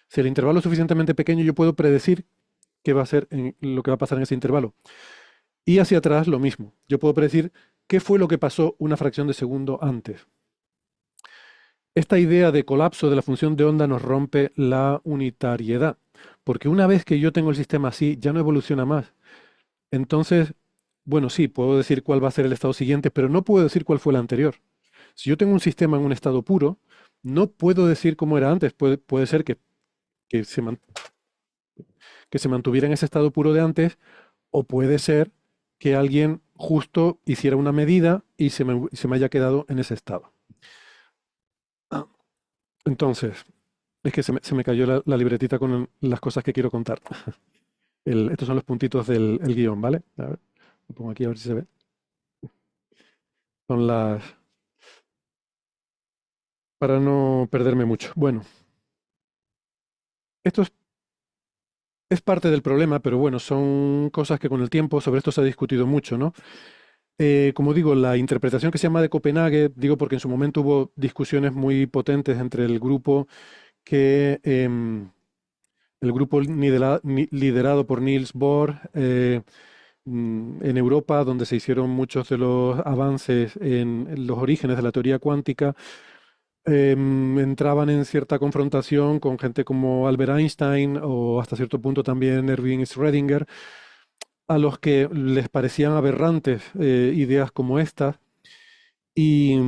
Si el intervalo es suficientemente pequeño, yo puedo predecir qué va a ser lo que va a pasar en ese intervalo. Y hacia atrás lo mismo. Yo puedo predecir qué fue lo que pasó una fracción de segundo antes. Esta idea de colapso de la función de onda nos rompe la unitariedad, porque una vez que yo tengo el sistema así, ya no evoluciona más. Entonces, bueno, sí, puedo decir cuál va a ser el estado siguiente, pero no puedo decir cuál fue el anterior. Si yo tengo un sistema en un estado puro, no puedo decir cómo era antes. Puede ser que que se mantuviera en ese estado puro de antes, o puede ser que alguien justo hiciera una medida y se me haya quedado en ese estado. Ah, Entonces, es que se me cayó la libretita con las cosas que quiero contar. Estos son los puntitos del guión, ¿vale? A ver, lo pongo aquí a ver si se ve. Son las... para no perderme mucho. Bueno, esto es parte del problema, pero bueno, son cosas que con el tiempo, sobre esto se ha discutido mucho, ¿no? Como digo, la interpretación que se llama de Copenhague, digo porque en su momento hubo discusiones muy potentes entre el grupo que el grupo liderado por Niels Bohr en Europa, donde se hicieron muchos de los avances en los orígenes de la teoría cuántica, entraban en cierta confrontación con gente como Albert Einstein o hasta cierto punto también Erwin Schrödinger, a los que les parecían aberrantes ideas como estas. Y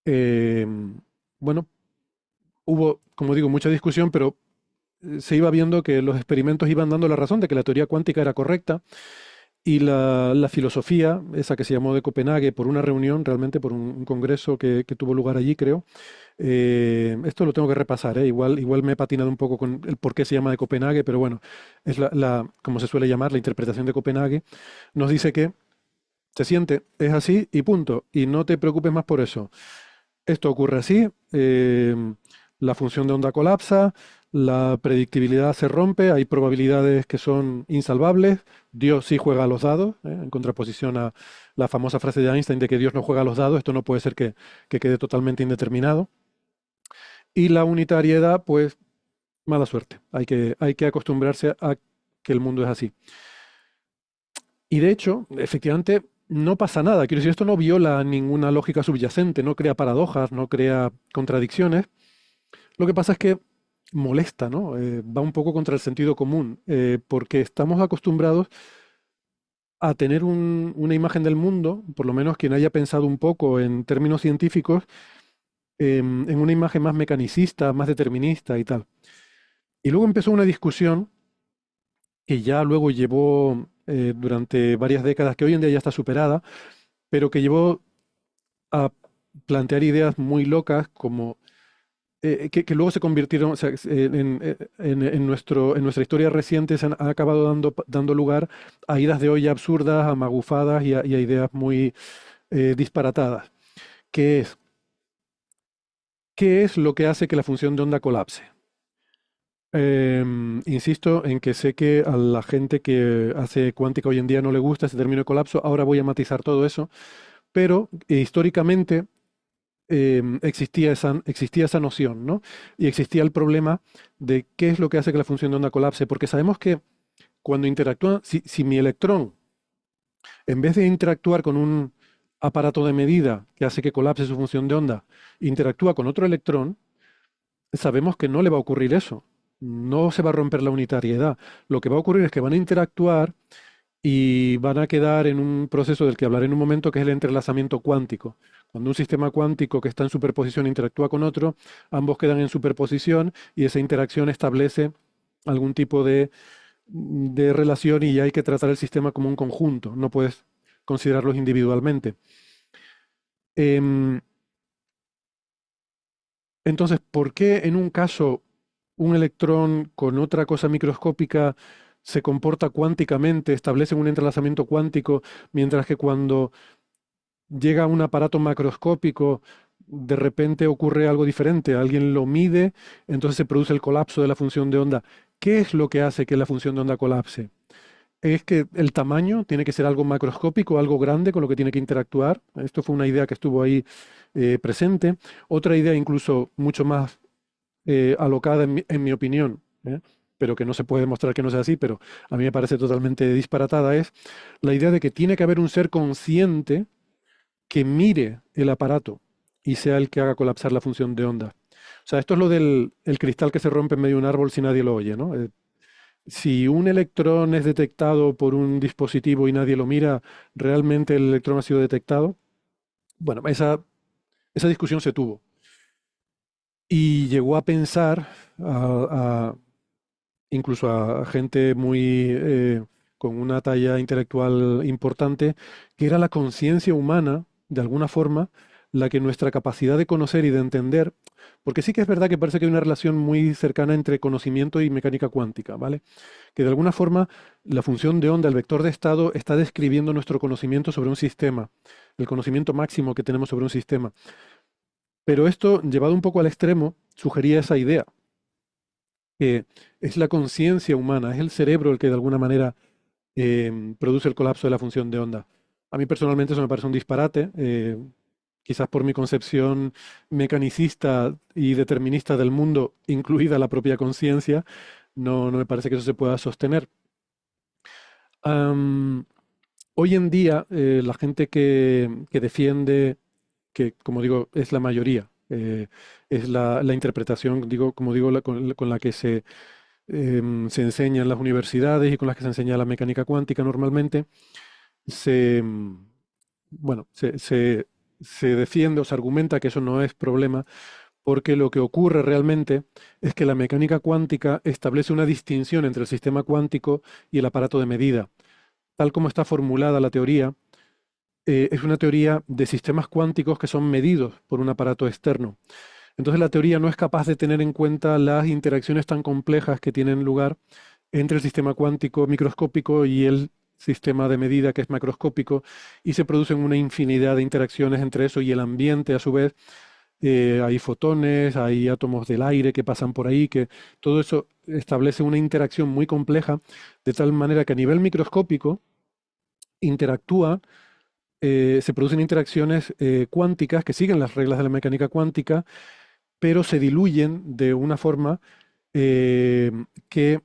eh, bueno, hubo, como digo, mucha discusión, pero se iba viendo que los experimentos iban dando la razón de que la teoría cuántica era correcta y la filosofía, esa que se llamó de Copenhague, por una reunión, realmente por un congreso que tuvo lugar allí, creo. Esto lo tengo que repasar, ¿eh? Igual me he patinado un poco con el por qué se llama de Copenhague, pero bueno, es como se suele llamar, la interpretación de Copenhague. Nos dice que se siente, es así y punto, y no te preocupes más por eso. Esto ocurre así, la función de onda colapsa, la predictibilidad se rompe, hay probabilidades que son insalvables, Dios sí juega a los dados, en contraposición a la famosa frase de Einstein de que Dios no juega a los dados, esto no puede ser que quede totalmente indeterminado. Y la unitariedad, pues, mala suerte, hay que acostumbrarse a que el mundo es así. Y de hecho, efectivamente, no pasa nada. Quiero decir, esto no viola ninguna lógica subyacente, no crea paradojas, no crea contradicciones. Lo que pasa es que molesta, ¿no? Va un poco contra el sentido común, porque estamos acostumbrados a tener una imagen del mundo, por lo menos quien haya pensado un poco en términos científicos, en una imagen más mecanicista, más determinista y tal. Y luego empezó una discusión que ya luego llevó durante varias décadas, que hoy en día ya está superada, pero que llevó a plantear ideas muy locas como que luego se convirtieron, o sea, en nuestra historia reciente han acabado dando lugar a idas de olla absurdas, a magufadas y a ideas muy disparatadas. ¿Qué es? ¿Qué es lo que hace que la función de onda colapse? Insisto en que sé que a la gente que hace cuántica hoy en día no le gusta ese término de colapso, ahora voy a matizar todo eso, pero históricamente existía esa noción, ¿no? Y existía el problema de qué es lo que hace que la función de onda colapse, porque sabemos que cuando interactúa, si mi electrón, en vez de interactuar con un aparato de medida que hace que colapse su función de onda, interactúa con otro electrón, sabemos que no le va a ocurrir eso. No se va a romper la unitariedad. Lo que va a ocurrir es que van a interactuar y van a quedar en un proceso del que hablaré en un momento, que es el entrelazamiento cuántico. Cuando un sistema cuántico que está en superposición interactúa con otro, ambos quedan en superposición y esa interacción establece algún tipo de relación y hay que tratar el sistema como un conjunto, no puedes considerarlos individualmente. Em, entonces, ¿por qué en un caso un electrón con otra cosa microscópica se comporta cuánticamente, establece un entrelazamiento cuántico, mientras que cuando llega a un aparato macroscópico, de repente ocurre algo diferente, alguien lo mide, entonces se produce el colapso de la función de onda? ¿Qué es lo que hace que la función de onda colapse? ¿Es que el tamaño tiene que ser algo macroscópico, algo grande con lo que tiene que interactuar? Esto fue una idea que estuvo ahí presente. Otra idea incluso mucho más alocada en mi opinión, ¿eh? Pero que no se puede demostrar que no sea así, pero a mí me parece totalmente disparatada, es la idea de que tiene que haber un ser consciente que mire el aparato y sea el que haga colapsar la función de onda. O sea, esto es lo del el cristal que se rompe en medio de un árbol si nadie lo oye, ¿no? Si un electrón es detectado por un dispositivo y nadie lo mira, ¿realmente el electrón ha sido detectado? Bueno, esa discusión se tuvo. Y llegó a pensar, incluso a gente muy con una talla intelectual importante, que era la conciencia humana, de alguna forma, la que nuestra capacidad de conocer y de entender, porque sí que es verdad que parece que hay una relación muy cercana entre conocimiento y mecánica cuántica, ¿vale? Que de alguna forma la función de onda, el vector de estado, está describiendo nuestro conocimiento sobre un sistema, el conocimiento máximo que tenemos sobre un sistema. Pero esto, llevado un poco al extremo, sugería esa idea, que es la conciencia humana, es el cerebro el que de alguna manera produce el colapso de la función de onda. A mí personalmente eso me parece un disparate, quizás por mi concepción mecanicista y determinista del mundo, incluida la propia conciencia, no me parece que eso se pueda sostener. Am, Hoy en día, la gente que defiende, que como digo, es la mayoría, es la interpretación, digo, como digo, con la que se enseña en las universidades y con las que se enseña la mecánica cuántica normalmente, se, bueno, se defiende o se argumenta que eso no es problema, porque lo que ocurre realmente es que la mecánica cuántica establece una distinción entre el sistema cuántico y el aparato de medida. Tal como está formulada la teoría, es una teoría de sistemas cuánticos que son medidos por un aparato externo. Entonces la teoría no es capaz de tener en cuenta las interacciones tan complejas que tienen lugar entre el sistema cuántico microscópico y el sistema de medida que es macroscópico, y se producen una infinidad de interacciones entre eso y el ambiente a su vez. Hay fotones, hay átomos del aire que pasan por ahí, que todo eso establece una interacción muy compleja, de tal manera que a nivel microscópico interactúa, se producen interacciones cuánticas que siguen las reglas de la mecánica cuántica, pero se diluyen de una forma eh, que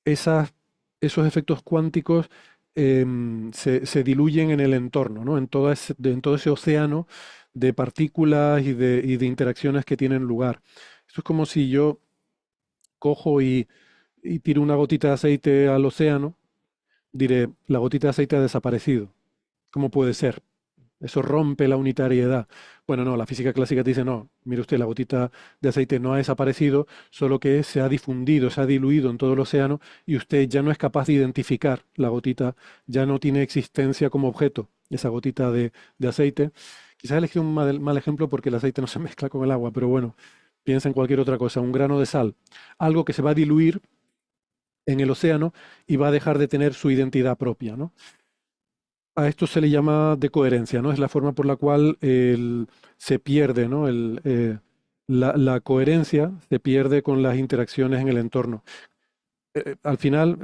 esas, esos efectos cuánticos se diluyen en el entorno, ¿no? En todo ese océano de partículas y de interacciones que tienen lugar. Esto es como si yo cojo y tiro una gotita de aceite al océano, diré, la gotita de aceite ha desaparecido. ¿Cómo puede ser? Eso rompe la unitariedad. Bueno, no, la física clásica te dice, no, mire usted, la gotita de aceite no ha desaparecido, solo que se ha difundido, se ha diluido en todo el océano y usted ya no es capaz de identificar la gotita, ya no tiene existencia como objeto, esa gotita de aceite. Quizás elegí un mal ejemplo porque el aceite no se mezcla con el agua, pero bueno, piensa en cualquier otra cosa, un grano de sal, algo que se va a diluir en el océano y va a dejar de tener su identidad propia, ¿no? A esto se le llama decoherencia, ¿no? Es la forma por la cual se pierde, ¿no? La coherencia se pierde con las interacciones en el entorno. Al final,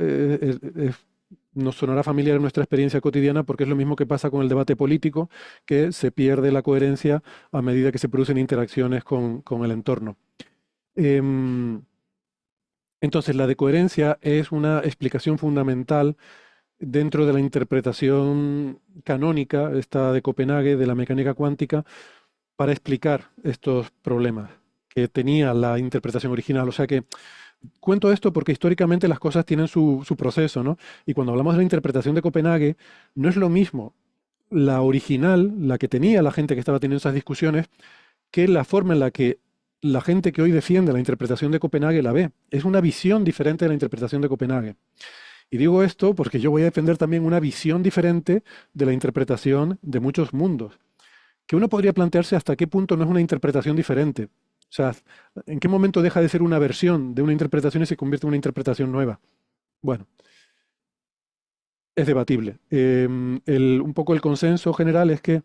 nos sonará familiar en nuestra experiencia cotidiana porque es lo mismo que pasa con el debate político, que se pierde la coherencia a medida que se producen interacciones con el entorno. Em, entonces, la decoherencia es una explicación fundamental dentro de la interpretación canónica, esta de Copenhague, de la mecánica cuántica, para explicar estos problemas que tenía la interpretación original. O sea que cuento esto porque históricamente las cosas tienen su proceso, ¿no? Y cuando hablamos de la interpretación de Copenhague, no es lo mismo la original, la que tenía la gente que estaba teniendo esas discusiones, que la forma en la que la gente que hoy defiende la interpretación de Copenhague la ve. Es una visión diferente de la interpretación de Copenhague. Y digo esto porque yo voy a defender también una visión diferente de la interpretación de muchos mundos, que uno podría plantearse hasta qué punto no es una interpretación diferente. O sea, ¿en qué momento deja de ser una versión de una interpretación y se convierte en una interpretación nueva? Bueno, es debatible. Un poco el consenso general es que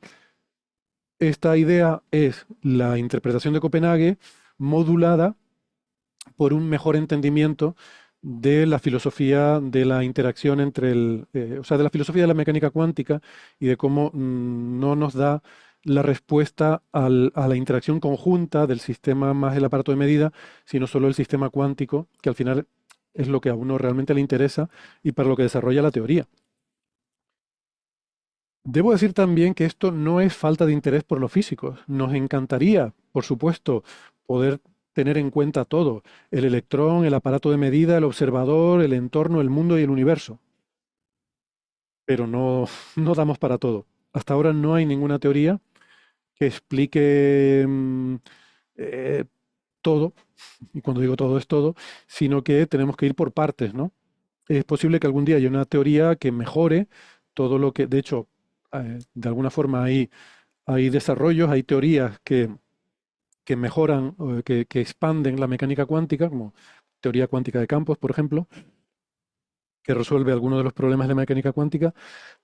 esta idea es la interpretación de Copenhague modulada por un mejor entendimiento de la filosofía de la interacción entre o sea, de la filosofía de la mecánica cuántica y de cómo no nos da la respuesta a la interacción conjunta del sistema más el aparato de medida, sino solo el sistema cuántico, que al final es lo que a uno realmente le interesa y para lo que desarrolla la teoría. Debo decir también que esto no es falta de interés por los físicos. Nos encantaría, por supuesto, poder tener en cuenta todo, el electrón, el aparato de medida, el observador, el entorno, el mundo y el universo, pero no, no damos para todo. Hasta ahora no hay ninguna teoría que explique eh, todo, y cuando digo todo es todo, sino que tenemos que ir por partes, ¿no? Es posible que algún día haya una teoría que mejore todo lo que, de hecho, de alguna forma hay desarrollos, hay teorías que mejoran, o que expanden la mecánica cuántica, como teoría cuántica de campos, por ejemplo, que resuelve algunos de los problemas de mecánica cuántica,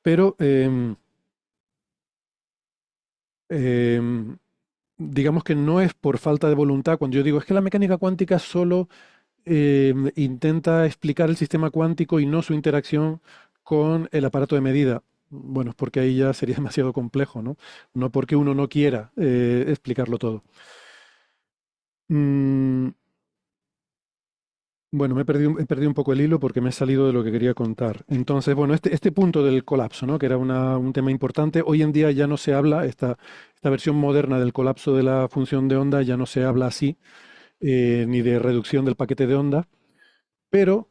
pero em, digamos que no es por falta de voluntad. Cuando yo digo es que la mecánica cuántica solo intenta explicar el sistema cuántico y no su interacción con el aparato de medida. bueno, es porque ahí ya sería demasiado complejo, ¿no? No porque uno no quiera explicarlo todo. Mm, bueno, he perdido un poco el hilo porque me he salido de lo que quería contar. Entonces, bueno, este punto del colapso, ¿no? Que era un tema importante, hoy en día ya no se habla, esta versión moderna del colapso de la función de onda ya no se habla así, ni de reducción del paquete de onda, pero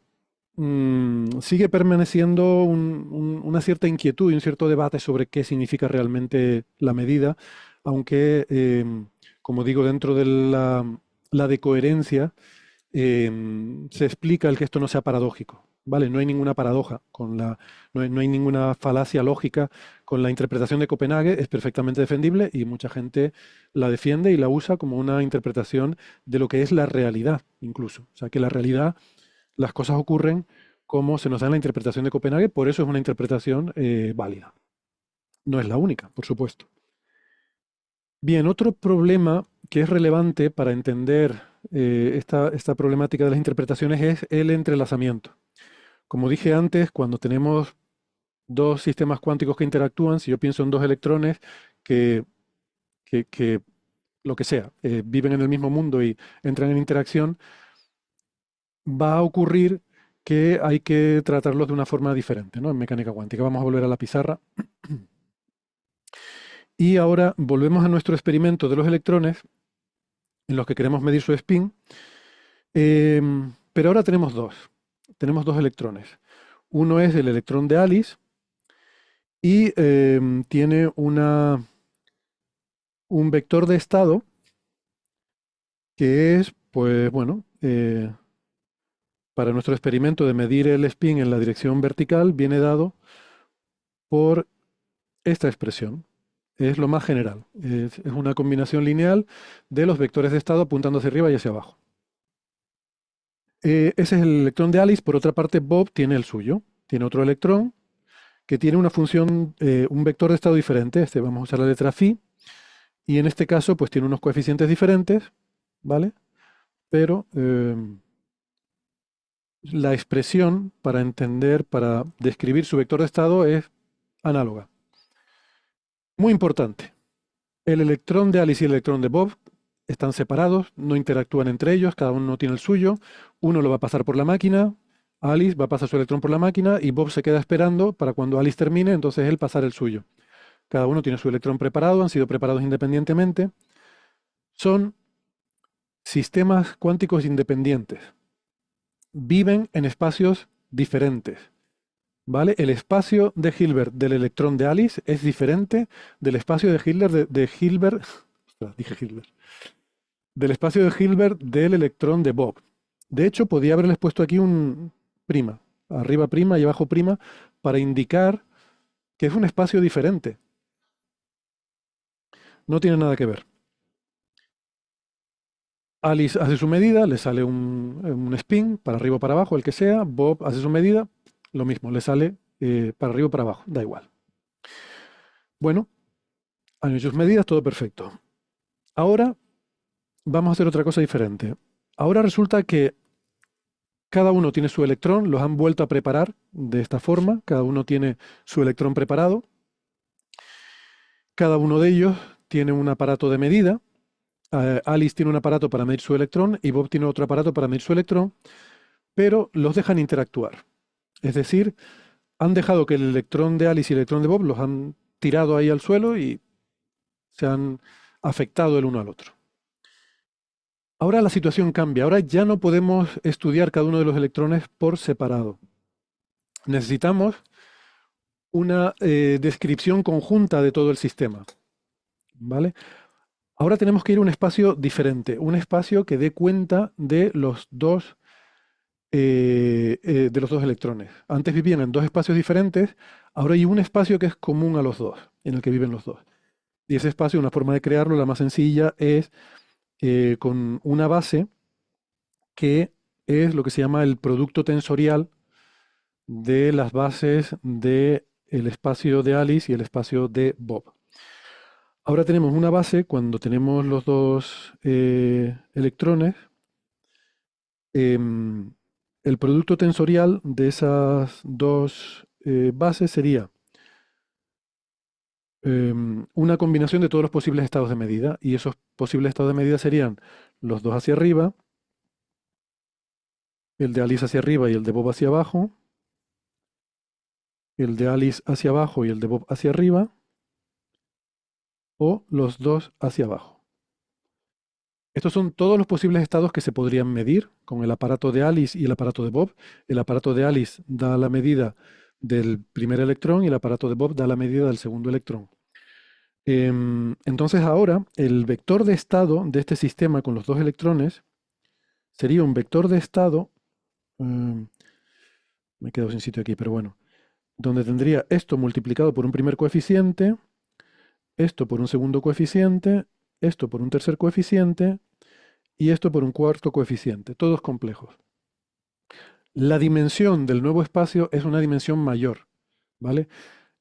sigue permaneciendo una cierta inquietud y un cierto debate sobre qué significa realmente la medida, aunque, como digo, dentro de la decoherencia, se explica el que esto no sea paradójico. ¿Vale? No hay ninguna paradoja no hay ninguna falacia lógica con la interpretación de Copenhague, es perfectamente defendible y mucha gente la defiende y la usa como una interpretación de lo que es la realidad, incluso. O sea, que la realidad, las cosas ocurren como se nos da en la interpretación de Copenhague, por eso es una interpretación válida. No es la única, por supuesto. Bien, otro problema que es relevante para entender esta problemática de las interpretaciones es el entrelazamiento. Como dije antes, cuando tenemos dos sistemas cuánticos que interactúan, si yo pienso en dos electrones que, que lo que sea, viven en el mismo mundo y entran en interacción, va a ocurrir que hay que tratarlos de una forma diferente, ¿no? En mecánica cuántica. Vamos a volver a la pizarra. Y ahora volvemos a nuestro experimento de los electrones, en los que queremos medir su spin. Pero ahora tenemos dos. Tenemos dos electrones. Uno es el electrón de Alice y tiene un vector de estado que es, pues bueno, para nuestro experimento de medir el spin en la dirección vertical, viene dado por esta expresión. Es lo más general. Es una combinación lineal de los vectores de estado apuntando hacia arriba y hacia abajo. Ese es el electrón de Alice. Por otra parte, Bob tiene el suyo. Tiene otro electrón que tiene una función, un vector de estado diferente. Vamos a usar la letra phi. Y en este caso, pues tiene unos coeficientes diferentes, ¿vale? Pero la expresión para entender, para describir su vector de estado es análoga. Muy importante. El electrón de Alice y el electrón de Bob están separados, no interactúan entre ellos, cada uno tiene el suyo. Uno lo va a pasar por la máquina, Alice va a pasar su electrón por la máquina y Bob se queda esperando para cuando Alice termine, entonces él pasar el suyo. Cada uno tiene su electrón preparado, han sido preparados independientemente. Son sistemas cuánticos independientes. Viven en espacios diferentes. ¿Vale? El espacio de Hilbert del electrón de Alice es diferente del espacio de Hilbert de Hilbert, ostras, dije Hilbert, del espacio de Hilbert del electrón de Bob. De hecho, podía haberles puesto aquí un prima, arriba prima y abajo prima, para indicar que es un espacio diferente. No tiene nada que ver. Alice hace su medida, le sale un spin para arriba o para abajo, el que sea. Bob hace su medida, lo mismo, le sale para arriba o para abajo, da igual. Bueno, han hecho sus medidas, todo perfecto. Ahora vamos a hacer otra cosa diferente. Ahora resulta que cada uno tiene su electrón, los han vuelto a preparar de esta forma, cada uno tiene su electrón preparado, cada uno de ellos tiene un aparato de medida. Alice tiene un aparato para medir su electrón y Bob tiene otro aparato para medir su electrón, pero los dejan interactuar. Es decir, han dejado que el electrón de Alice y el electrón de Bob los han tirado ahí al suelo y se han afectado el uno al otro. Ahora la situación cambia, ahora ya no podemos estudiar cada uno de los electrones por separado. Necesitamos una descripción conjunta de todo el sistema, ¿vale? Ahora tenemos que ir a un espacio diferente, un espacio que dé cuenta de los dos electrones. Antes vivían en dos espacios diferentes, ahora hay un espacio que es común a los dos, en el que viven los dos. Y ese espacio, una forma de crearlo, la más sencilla, es con una base que es lo que se llama el producto tensorial de las bases del espacio de Alice y el espacio de Bob. Ahora tenemos una base, cuando tenemos los dos electrones, em, el producto tensorial de esas dos bases sería una combinación de todos los posibles estados de medida. Y esos posibles estados de medida serían los dos hacia arriba, el de Alice hacia arriba y el de Bob hacia abajo, el de Alice hacia abajo y el de Bob hacia arriba, o los dos hacia abajo. Estos son todos los posibles estados que se podrían medir con el aparato de Alice y el aparato de Bob. El aparato de Alice da la medida del primer electrón y el aparato de Bob da la medida del segundo electrón. Entonces ahora el vector de estado de este sistema con los dos electrones sería un vector de estado, em, me quedo sin sitio aquí, pero bueno, donde tendría esto multiplicado por un primer coeficiente, esto por un segundo coeficiente, esto por un tercer coeficiente y esto por un cuarto coeficiente, todos complejos. La dimensión del nuevo espacio es una dimensión mayor, ¿vale?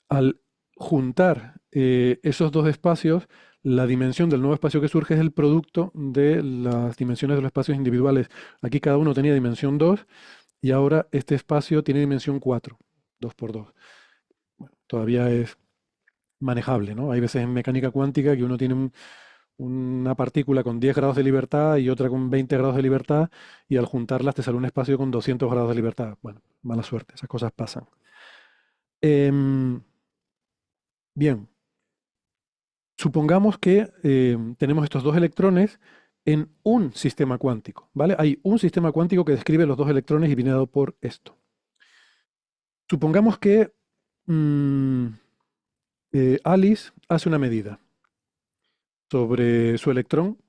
Al juntar esos dos espacios, la dimensión del nuevo espacio que surge es el producto de las dimensiones de los espacios individuales. Aquí cada uno tenía dimensión 2 y ahora este espacio tiene dimensión 4, 2 por 2. Bueno, todavía es manejable, ¿no? Hay veces en mecánica cuántica que uno tiene una partícula con 10 grados de libertad y otra con 20 grados de libertad y al juntarlas te sale un espacio con 200 grados de libertad. Bueno, mala suerte, esas cosas pasan. Em, bien, supongamos que tenemos estos dos electrones en un sistema cuántico, ¿vale? Hay un sistema cuántico que describe los dos electrones y viene dado por esto. Supongamos que mm, Alice hace una medida sobre su electrón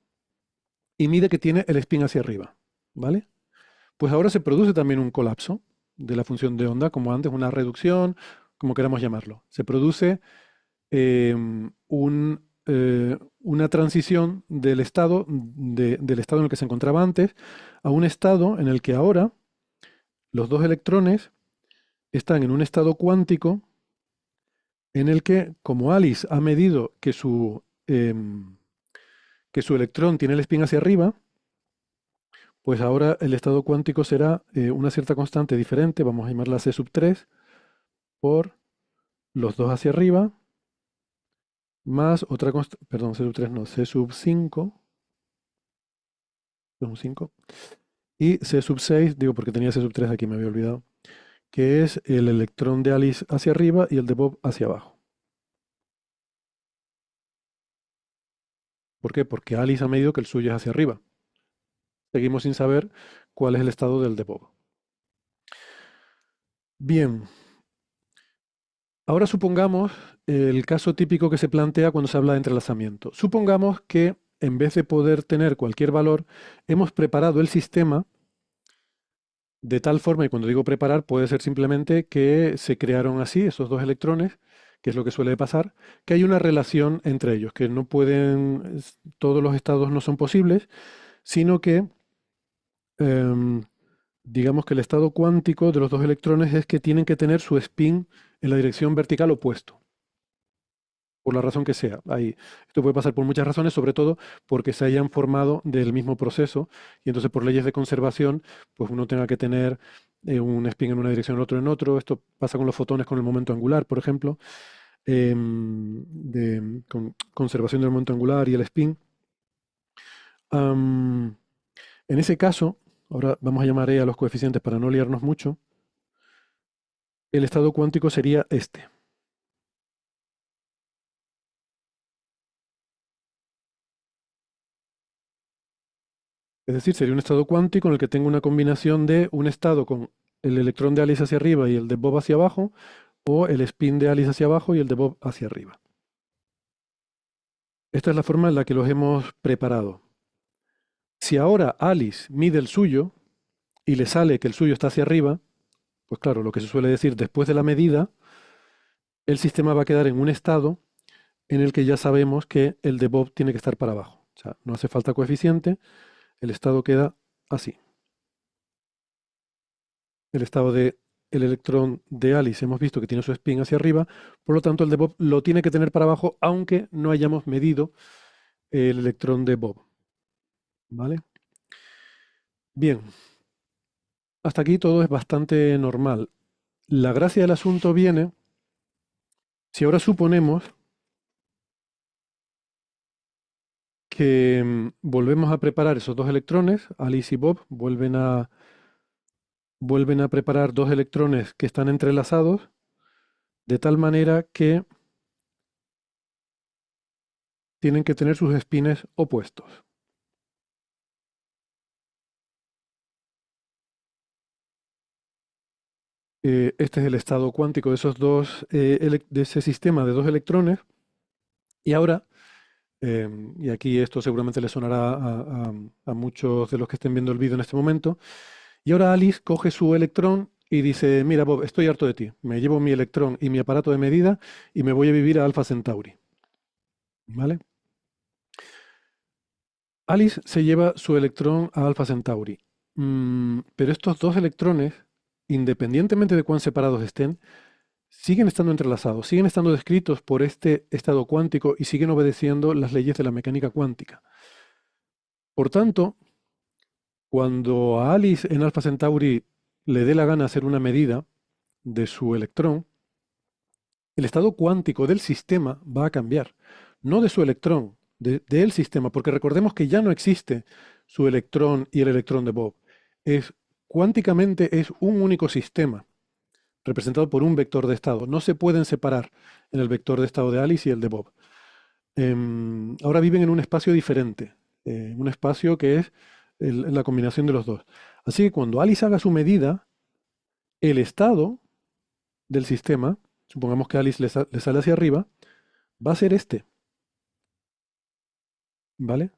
y mide que tiene el spin hacia arriba, ¿vale? Pues ahora se produce también un colapso de la función de onda, como antes, una reducción, como queramos llamarlo. Se produce una transición del estado, del estado en el que se encontraba antes a un estado en el que ahora los dos electrones están en un estado cuántico en el que, como Alice ha medido que su electrón tiene el spin hacia arriba, pues ahora el estado cuántico será una cierta constante diferente, vamos a llamarla C sub 3, por los dos hacia arriba, más otra constante, perdón, C sub 3 no, C sub 5, C sub 5, y C sub 6, digo porque tenía C sub 3 aquí, me había olvidado, que es el electrón de Alice hacia arriba y el de Bob hacia abajo. ¿Por qué? Porque Alice ha medido que el suyo es hacia arriba. Seguimos sin saber cuál es el estado del de Bob. Bien, ahora supongamos el caso típico que se plantea cuando se habla de entrelazamiento. Supongamos que en vez de poder tener cualquier valor, hemos preparado el sistema de tal forma, y cuando digo preparar, puede ser simplemente que se crearon así esos dos electrones, que es lo que suele pasar, que hay una relación entre ellos, que no pueden, todos los estados no son posibles, sino que em, digamos que el estado cuántico de los dos electrones es que tienen que tener su spin en la dirección vertical opuesto, por la razón que sea. Esto puede pasar por muchas razones, sobre todo porque se hayan formado del mismo proceso y entonces por leyes de conservación, pues uno tenga que tener un spin en una dirección, otro en otro. Esto pasa con los fotones con el momento angular, por ejemplo, con conservación del momento angular y el spin. Am, en ese caso, ahora vamos a llamar E a los coeficientes para no liarnos mucho, el estado cuántico sería este. Es decir, sería un estado cuántico en el que tengo una combinación de un estado con el electrón de Alice hacia arriba y el de Bob hacia abajo, o el spin de Alice hacia abajo y el de Bob hacia arriba. Esta es la forma en la que los hemos preparado. Si ahora Alice mide el suyo y le sale que el suyo está hacia arriba, pues claro, lo que se suele decir después de la medida, el sistema va a quedar en un estado en el que ya sabemos que el de Bob tiene que estar para abajo. O sea, no hace falta coeficiente, el estado queda así. El estado de el electrón de Alice hemos visto que tiene su spin hacia arriba, por lo tanto el de Bob lo tiene que tener para abajo, aunque no hayamos medido el electrón de Bob. ¿Vale? Bien, hasta aquí todo es bastante normal. La gracia del asunto viene si ahora suponemos que volvemos a preparar esos dos electrones, Alice y Bob vuelven a preparar dos electrones que están entrelazados de tal manera que tienen que tener sus espines opuestos. Este es el estado cuántico de esos dos, de ese sistema de dos electrones. Y ahora, y aquí esto seguramente le sonará a muchos de los que estén viendo el vídeo en este momento, y ahora Alice coge su electrón y dice, mira Bob, estoy harto de ti, me llevo mi electrón y mi aparato de medida y me voy a vivir a Alpha Centauri. ¿Vale? Alice se lleva su electrón a Alpha Centauri. Pero estos dos electrones, independientemente de cuán separados estén, siguen estando entrelazados, siguen estando descritos por este estado cuántico y siguen obedeciendo las leyes de la mecánica cuántica. Por tanto, cuando a Alice en Alpha Centauri le dé la gana hacer una medida de su electrón, el estado cuántico del sistema va a cambiar, no de su electrón, del sistema, porque recordemos que ya no existe su electrón y el electrón de Bob. Cuánticamente es un único sistema, representado por un vector de estado. No se pueden separar en el vector de estado de Alice y el de Bob. Ahora viven en un espacio diferente, un espacio que es la combinación de los dos. Así que cuando Alice haga su medida, el estado del sistema, supongamos que Alice le sale hacia arriba, va a ser este, ¿vale?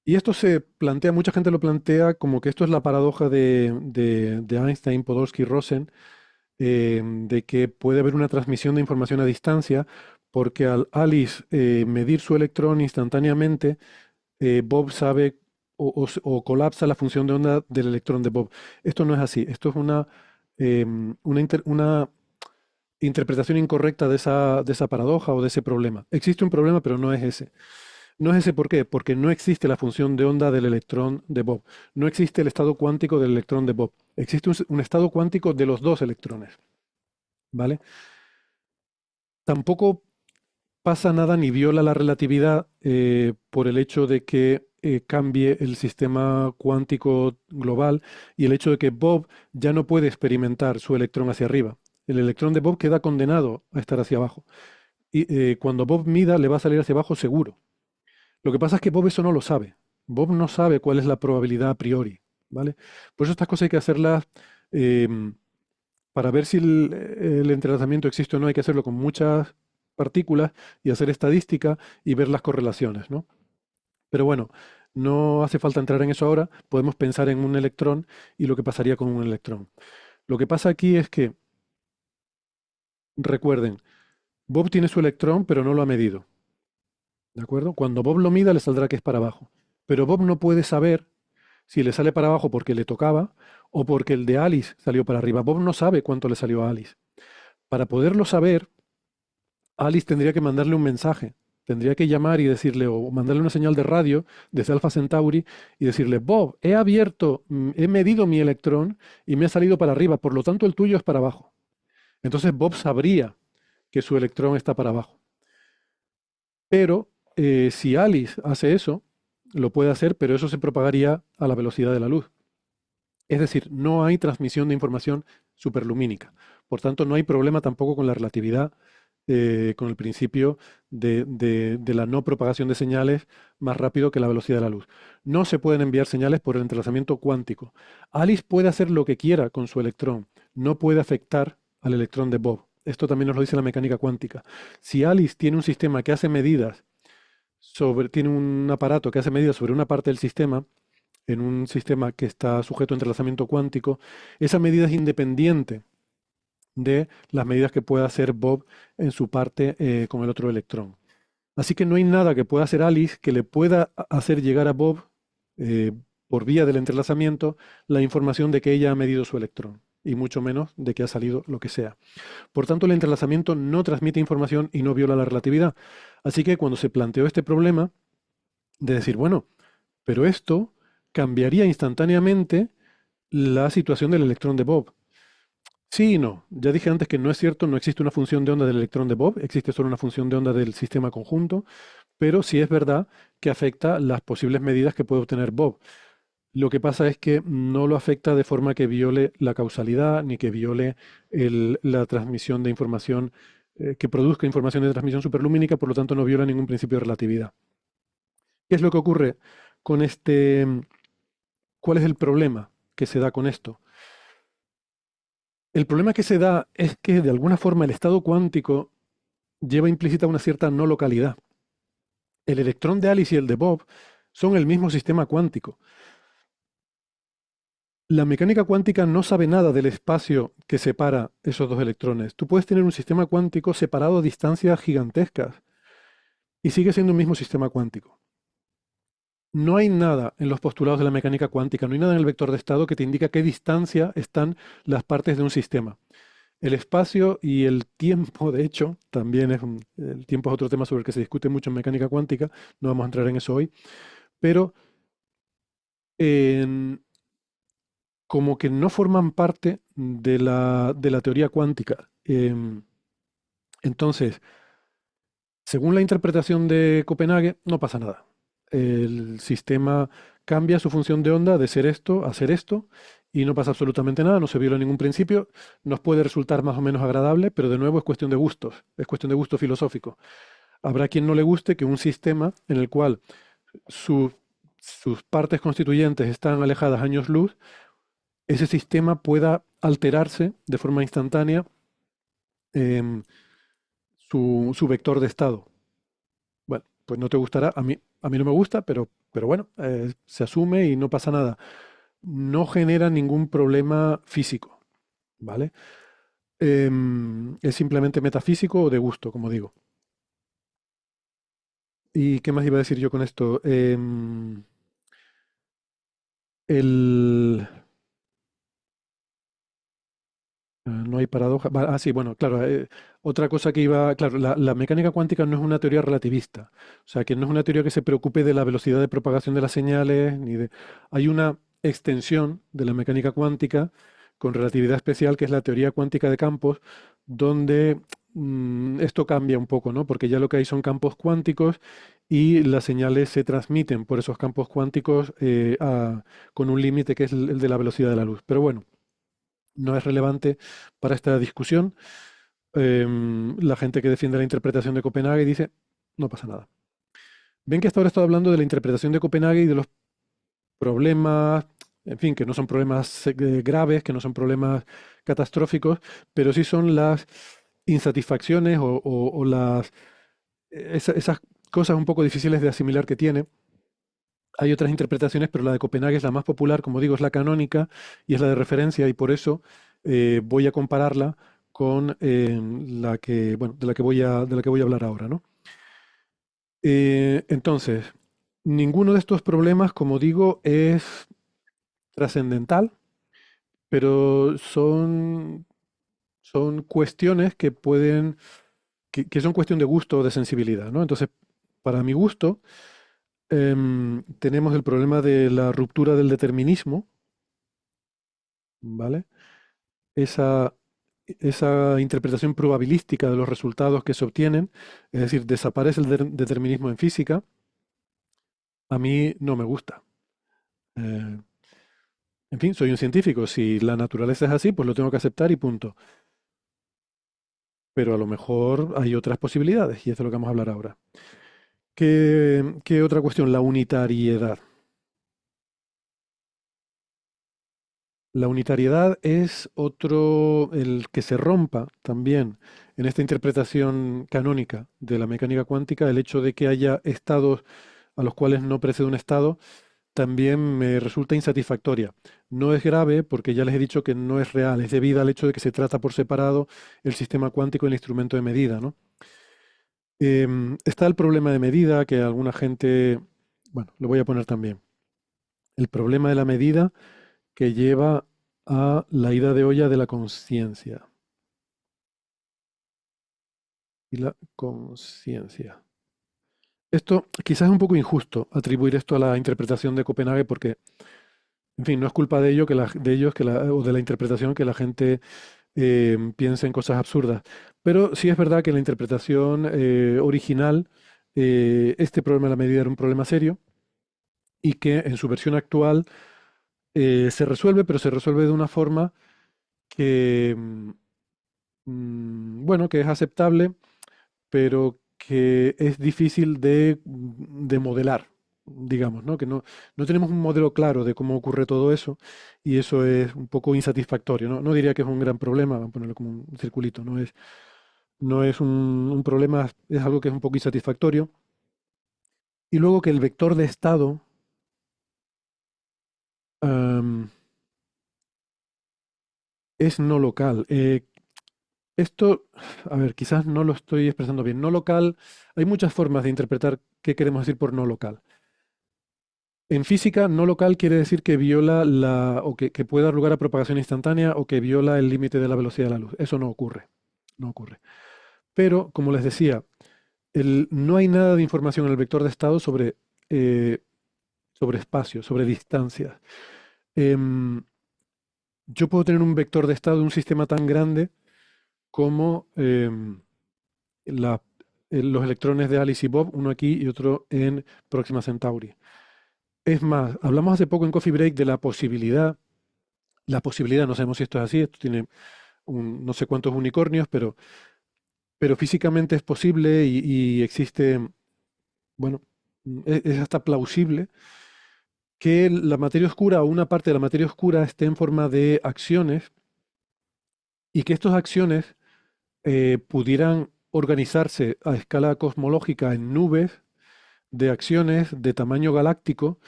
Y esto se plantea, mucha gente lo plantea como que esto es la paradoja de Einstein, Podolsky y Rosen, de que puede haber una transmisión de información a distancia, porque al Alice medir su electrón instantáneamente, Bob sabe o colapsa la función de onda del electrón de Bob. Esto no es así, esto es una interpretación incorrecta de esa paradoja o de ese problema. Existe un problema, pero no es ese. No es ese, ¿por qué? Porque no existe la función de onda del electrón de Bob. No existe el estado cuántico del electrón de Bob. Existe un estado cuántico de los dos electrones. ¿Vale? Tampoco pasa nada ni viola la relatividad por el hecho de que cambie el sistema cuántico global y el hecho de que Bob ya no puede experimentar su electrón hacia arriba. El electrón de Bob queda condenado a estar hacia abajo. Y cuando Bob mida, le va a salir hacia abajo seguro. Lo que pasa es que Bob eso no lo sabe. Bob no sabe cuál es la probabilidad a priori, ¿vale? Por eso estas cosas hay que hacerlas em, para ver si el entrelazamiento existe o no, hay que hacerlo con muchas partículas y hacer estadística y ver las correlaciones, ¿no? Pero bueno, no hace falta entrar en eso ahora, podemos pensar en un electrón y lo que pasaría con un electrón. Lo que pasa aquí es que, recuerden, Bob tiene su electrón, pero no lo ha medido. ¿De acuerdo? Cuando Bob lo mida, le saldrá que es para abajo. Pero Bob no puede saber si le sale para abajo porque le tocaba o porque el de Alice salió para arriba. Bob no sabe cuánto le salió a Alice. Para poderlo saber, Alice tendría que mandarle un mensaje. Tendría que llamar y decirle, o mandarle una señal de radio desde Alpha Centauri y decirle, Bob, he medido mi electrón y me ha salido para arriba, por lo tanto el tuyo es para abajo. Entonces Bob sabría que su electrón está para abajo. Pero si Alice hace eso, lo puede hacer, pero eso se propagaría a la velocidad de la luz. Es decir, no hay transmisión de información superlumínica. Por tanto, no hay problema tampoco con la relatividad, con el principio de la no propagación de señales más rápido que la velocidad de la luz. No se pueden enviar señales por el entrelazamiento cuántico. Alice puede hacer lo que quiera con su electrón, no puede afectar al electrón de Bob. Esto también nos lo dice la mecánica cuántica. Si Alice tiene un sistema que hace medidas tiene un aparato que hace medidas sobre una parte del sistema, en un sistema que está sujeto a entrelazamiento cuántico, esa medida es independiente de las medidas que pueda hacer Bob en su parte con el otro electrón. Así que no hay nada que pueda hacer Alice que le pueda hacer llegar a Bob eh, por vía del entrelazamiento la información de que ella ha medido su electrón y mucho menos de que ha salido lo que sea. Por tanto, el entrelazamiento no transmite información y no viola la relatividad. Así que cuando se planteó este problema de decir, bueno, pero esto cambiaría instantáneamente la situación del electrón de Bob. Sí y no. Ya dije antes que no es cierto, no existe una función de onda del electrón de Bob, existe solo una función de onda del sistema conjunto, pero sí es verdad que afecta las posibles medidas que puede obtener Bob. Lo que pasa es que no lo afecta de forma que viole la causalidad ni que viole la transmisión de información, que produzca información de transmisión superlumínica, por lo tanto no viola ningún principio de relatividad. ¿Qué es lo que ocurre con este? ¿Cuál es el problema que se da con esto? El problema que se da es que de alguna forma el estado cuántico lleva implícita una cierta no localidad. El electrón de Alice y el de Bob son el mismo sistema cuántico. La mecánica cuántica no sabe nada del espacio que separa esos dos electrones. Tú puedes tener un sistema cuántico separado a distancias gigantescas y sigue siendo un mismo sistema cuántico. No hay nada en los postulados de la mecánica cuántica, no hay nada en el vector de estado que te indique a qué distancia están las partes de un sistema. El espacio y el tiempo, de hecho, también el tiempo es otro tema sobre el que se discute mucho en mecánica cuántica, no vamos a entrar en eso hoy, pero en- como que no forman parte de la teoría cuántica. Entonces, según la interpretación de Copenhague, no pasa nada. El sistema cambia su función de onda de ser esto a ser esto y no pasa absolutamente nada, no se viola ningún principio. Nos puede resultar más o menos agradable, pero de nuevo es cuestión de gustos, es cuestión de gusto filosófico. Habrá quien no le guste que un sistema en el cual su- sus partes constituyentes están alejadas años luz, ese sistema pueda alterarse de forma instantánea em, su vector de estado. Bueno, pues no te gustará, a mí no me gusta, pero bueno, se asume y no pasa nada. No genera ningún problema físico, ¿vale? Es simplemente metafísico o de gusto, como digo. ¿Y qué más iba a decir yo con esto? El, no hay paradoja. Sí, bueno, claro. Otra cosa que iba, claro, la mecánica cuántica no es una teoría relativista. O sea, que no es una teoría que se preocupe de la velocidad de propagación de las señales, ni de... Hay una extensión de la mecánica cuántica con relatividad especial, que es la teoría cuántica de campos, donde esto cambia un poco, ¿no? Porque ya lo que hay son campos cuánticos y las señales se transmiten por esos campos cuánticos con un límite que es el de la velocidad de la luz. Pero bueno, no es relevante para esta discusión. La gente que defiende la interpretación de Copenhague dice, no pasa nada. Ven que hasta ahora estoy hablando de la interpretación de Copenhague y de los problemas, en fin, que no son problemas graves, que no son problemas catastróficos, pero sí son las insatisfacciones o esas cosas un poco difíciles de asimilar que tiene. Hay otras interpretaciones, pero la de Copenhague es la más popular, como digo, es la canónica y es la de referencia, y por eso voy a compararla con la que, bueno, de la que voy a hablar ahora, ¿no? Entonces, ninguno de estos problemas, como digo, es trascendental, pero son cuestiones que son cuestión de gusto o de sensibilidad, ¿no? Entonces, para mi gusto, tenemos el problema de la ruptura del determinismo, ¿vale? esa, esa interpretación probabilística de los resultados que se obtienen, es decir, desaparece el determinismo en física, a mí no me gusta. Eh, en fin, soy un científico, si la naturaleza es así, pues lo tengo que aceptar y punto. Pero a lo mejor hay otras posibilidades, y esto es lo que vamos a hablar ahora. ¿Qué otra cuestión? La unitariedad. La unitariedad es otro, el que se rompa también en esta interpretación canónica de la mecánica cuántica, el hecho de que haya estados a los cuales no precede un estado, también me resulta insatisfactoria. No es grave porque ya les he dicho que no es real, es debido al hecho de que se trata por separado el sistema cuántico y el instrumento de medida, ¿no? Está el problema de medida que alguna gente, bueno, lo voy a poner también. El problema de la medida que lleva a la ida de olla de la conciencia. Y la conciencia. Esto quizás es un poco injusto atribuir esto a la interpretación de Copenhague porque, en fin, no es culpa de ellos o de la interpretación que la gente piense en cosas absurdas. Pero sí es verdad que en la interpretación original este problema de la medida era un problema serio y que en su versión actual se resuelve, pero se resuelve de una forma que, bueno, que es aceptable, pero que es difícil de modelar, digamos, ¿no? Que no tenemos un modelo claro de cómo ocurre todo eso y eso es un poco insatisfactorio, ¿no? No diría que es un gran problema, vamos a ponerlo como un circulito, no es un problema, es algo que es un poco insatisfactorio. Y luego que el vector de estado, am, es no local. Esto, a ver, quizás no lo estoy expresando bien. No local, hay muchas formas de interpretar qué queremos decir por no local. En física, no local quiere decir que viola o que puede dar lugar a propagación instantánea o que viola el límite de la velocidad de la luz. Eso no ocurre. No ocurre. Pero, como les decía, no hay nada de información en el vector de estado eh, sobre espacio, sobre distancias. Em, yo puedo tener un vector de estado de un sistema tan grande como la- los electrones de Alice y Bob, uno aquí y otro en Próxima Centauri. Es más, hablamos hace poco en Coffee Break de la posibilidad, no sabemos si esto es así, esto tiene no sé cuántos unicornios, pero físicamente es posible y existe, bueno, es hasta plausible que la materia oscura o una parte de la materia oscura esté en forma de acciones y que estas acciones pudieran organizarse a escala cosmológica en nubes de acciones de tamaño galáctico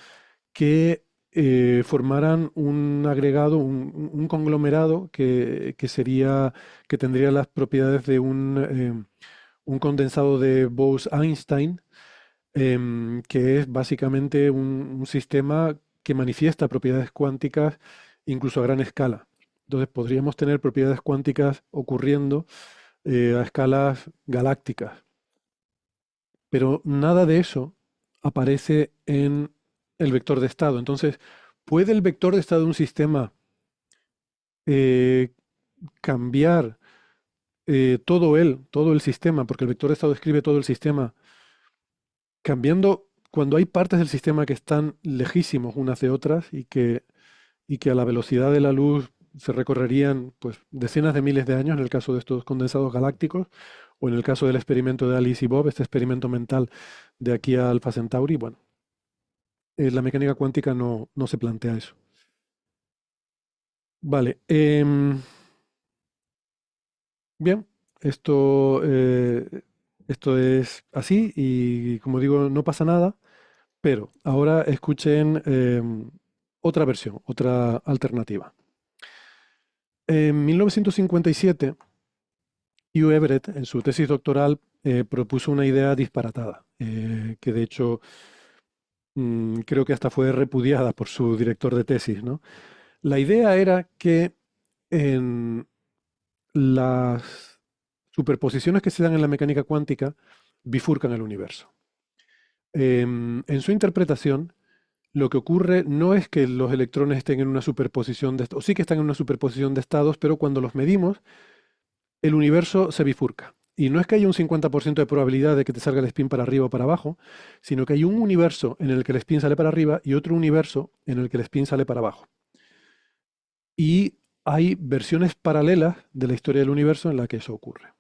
que formaran un agregado, un conglomerado que tendría las propiedades de un condensado de Bose-Einstein, que es básicamente un sistema que manifiesta propiedades cuánticas incluso a gran escala. Entonces podríamos tener propiedades cuánticas ocurriendo a escalas galácticas, pero nada de eso aparece en el vector de estado. Entonces, ¿puede el vector de estado de un sistema eh, cambiar todo el sistema, porque el vector de estado describe todo el sistema, cambiando cuando hay partes del sistema que están lejísimos unas de otras y que a la velocidad de la luz se recorrerían pues decenas de miles de años en el caso de estos condensados galácticos o en el caso del experimento de Alice y Bob, este experimento mental de aquí a Alpha Centauri? Bueno, la mecánica cuántica no se plantea eso. Vale, bien, esto es así y como digo, no pasa nada, pero ahora escuchen otra versión, otra alternativa. En 1957, Hugh Everett, en su tesis doctoral, propuso una idea disparatada, que de hecho creo que hasta fue repudiada por su director de tesis, ¿no? La idea era que en las superposiciones que se dan en la mecánica cuántica bifurcan el universo. En su interpretación, lo que ocurre no es que los electrones estén en una superposición o sí que están en una superposición de estados, pero cuando los medimos, el universo se bifurca. Y no es que haya un 50% de probabilidad de que te salga el spin para arriba o para abajo, sino que hay un universo en el que el spin sale para arriba y otro universo en el que el spin sale para abajo. Y hay versiones paralelas de la historia del universo en la que eso ocurre.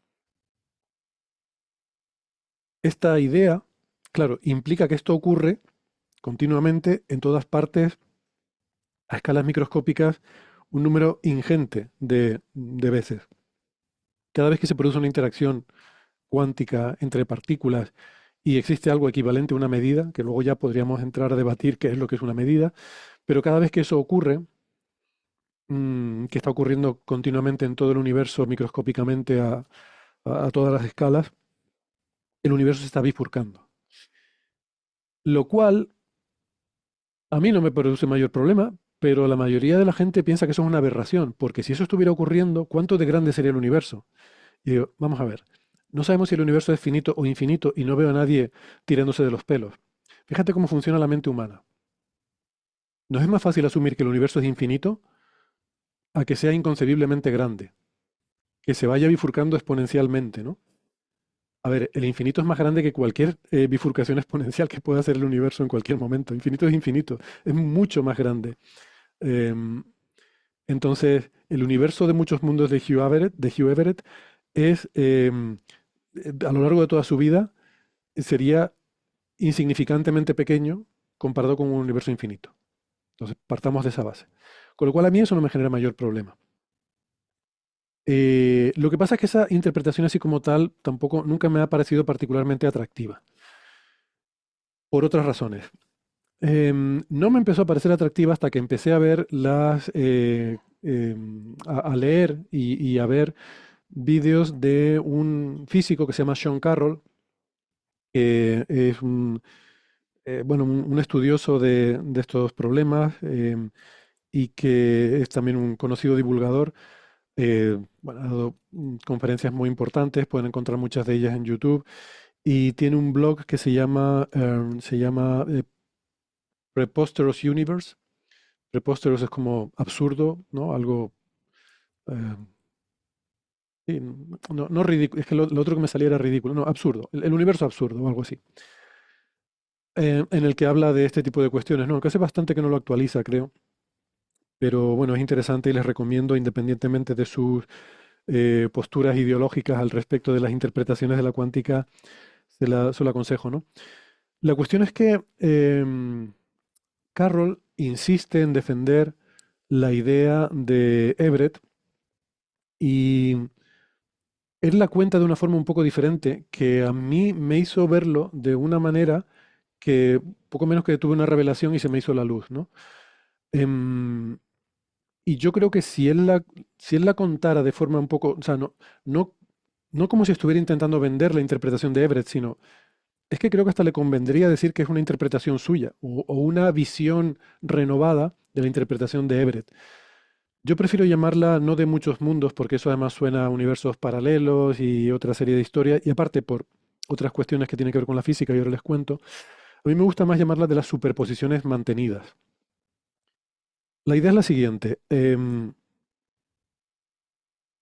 Esta idea, claro, implica que esto ocurre continuamente en todas partes, a escalas microscópicas, un número ingente de veces. Cada vez que se produce una interacción cuántica entre partículas y existe algo equivalente a una medida, que luego ya podríamos entrar a debatir qué es lo que es una medida, pero cada vez que eso ocurre, que está ocurriendo continuamente en todo el universo microscópicamente a todas las escalas, el universo se está bifurcando. Lo cual a mí no me produce mayor problema, pero la mayoría de la gente piensa que eso es una aberración, porque si eso estuviera ocurriendo, ¿cuánto de grande sería el universo? Y digo, vamos a ver, no sabemos si el universo es finito o infinito y no veo a nadie tirándose de los pelos. Fíjate cómo funciona la mente humana. ¿Nos es más fácil asumir que el universo es infinito a que sea inconcebiblemente grande? que se vaya bifurcando exponencialmente, ¿no? A ver, el infinito es más grande que cualquier bifurcación exponencial que pueda hacer el universo en cualquier momento. Infinito es infinito, es mucho más grande. Em, entonces, el universo de muchos mundos de Hugh Everett es, a lo largo de toda su vida, sería insignificantemente pequeño comparado con un universo infinito. Entonces, partamos de esa base. Con lo cual, a mí eso no me genera mayor problema. Lo que pasa es que esa interpretación así como tal tampoco nunca me ha parecido particularmente atractiva, por otras razones. No me empezó a parecer atractiva hasta que empecé a ver a leer y a ver vídeos de un físico que se llama Sean Carroll, que es bueno, un estudioso de estos problemas y que es también un conocido divulgador. Bueno, ha dado conferencias muy importantes, pueden encontrar muchas de ellas en YouTube, y tiene un blog que se llama Preposterous Universe. Preposterous es como absurdo, ¿no? Algo, eh, sí, no ridículo, es que lo otro que me salía era ridículo, no, absurdo, el universo absurdo o algo así, en el que habla de este tipo de cuestiones, ¿no? Que hace bastante que no lo actualiza, creo, pero bueno, es interesante y les recomiendo, independientemente de sus posturas ideológicas al respecto de las interpretaciones de la cuántica, se lo aconsejo, ¿no? La cuestión es que Carroll insiste en defender la idea de Everett y él la cuenta de una forma un poco diferente que a mí me hizo verlo de una manera que poco menos que tuve una revelación y se me hizo la luz, ¿no? Em, y yo creo que si él la contara de forma un poco, o sea, no, no como si estuviera intentando vender la interpretación de Everett, sino es que creo que hasta le convendría decir que es una interpretación suya o una visión renovada de la interpretación de Everett. Yo prefiero llamarla no de muchos mundos porque eso además suena a universos paralelos y otra serie de historias y aparte por otras cuestiones que tienen que ver con la física y ahora les cuento. A mí me gusta más llamarla de las superposiciones mantenidas. La idea es la siguiente.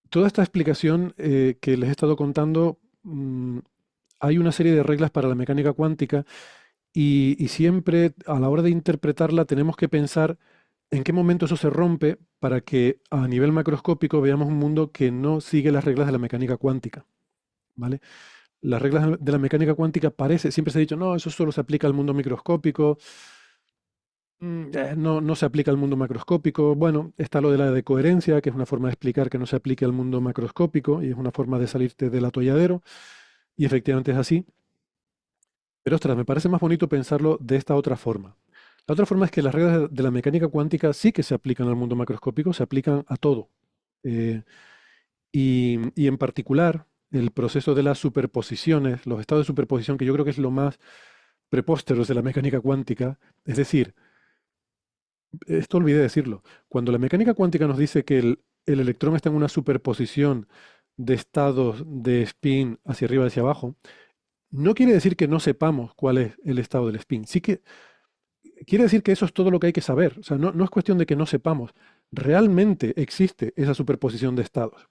Toda esta explicación que les he estado contando, hay una serie de reglas para la mecánica cuántica y siempre a la hora de interpretarla tenemos que pensar en qué momento eso se rompe para que a nivel macroscópico veamos un mundo que no sigue las reglas de la mecánica cuántica, ¿vale? Las reglas de la mecánica cuántica siempre se ha dicho, no, eso solo se aplica al mundo microscópico, no se aplica al mundo macroscópico. Bueno, está lo de la decoherencia, que es una forma de explicar que no se aplique al mundo macroscópico y es una forma de salirte del atolladero, y efectivamente es así. Pero ostras, me parece más bonito pensarlo de esta otra forma. La otra forma es que las reglas de la mecánica cuántica sí que se aplican al mundo macroscópico, se aplican a todo. Eh, y en particular, el proceso de las superposiciones, los estados de superposición, que yo creo que es lo más prepósteros de la mecánica cuántica, es decir, esto olvidé decirlo, cuando la mecánica cuántica nos dice que el electrón está en una superposición de estados de spin hacia arriba y hacia abajo, no quiere decir que no sepamos cuál es el estado del spin. Sí que quiere decir que eso es todo lo que hay que saber. O sea, no es cuestión de que no sepamos. Realmente existe esa superposición de estados.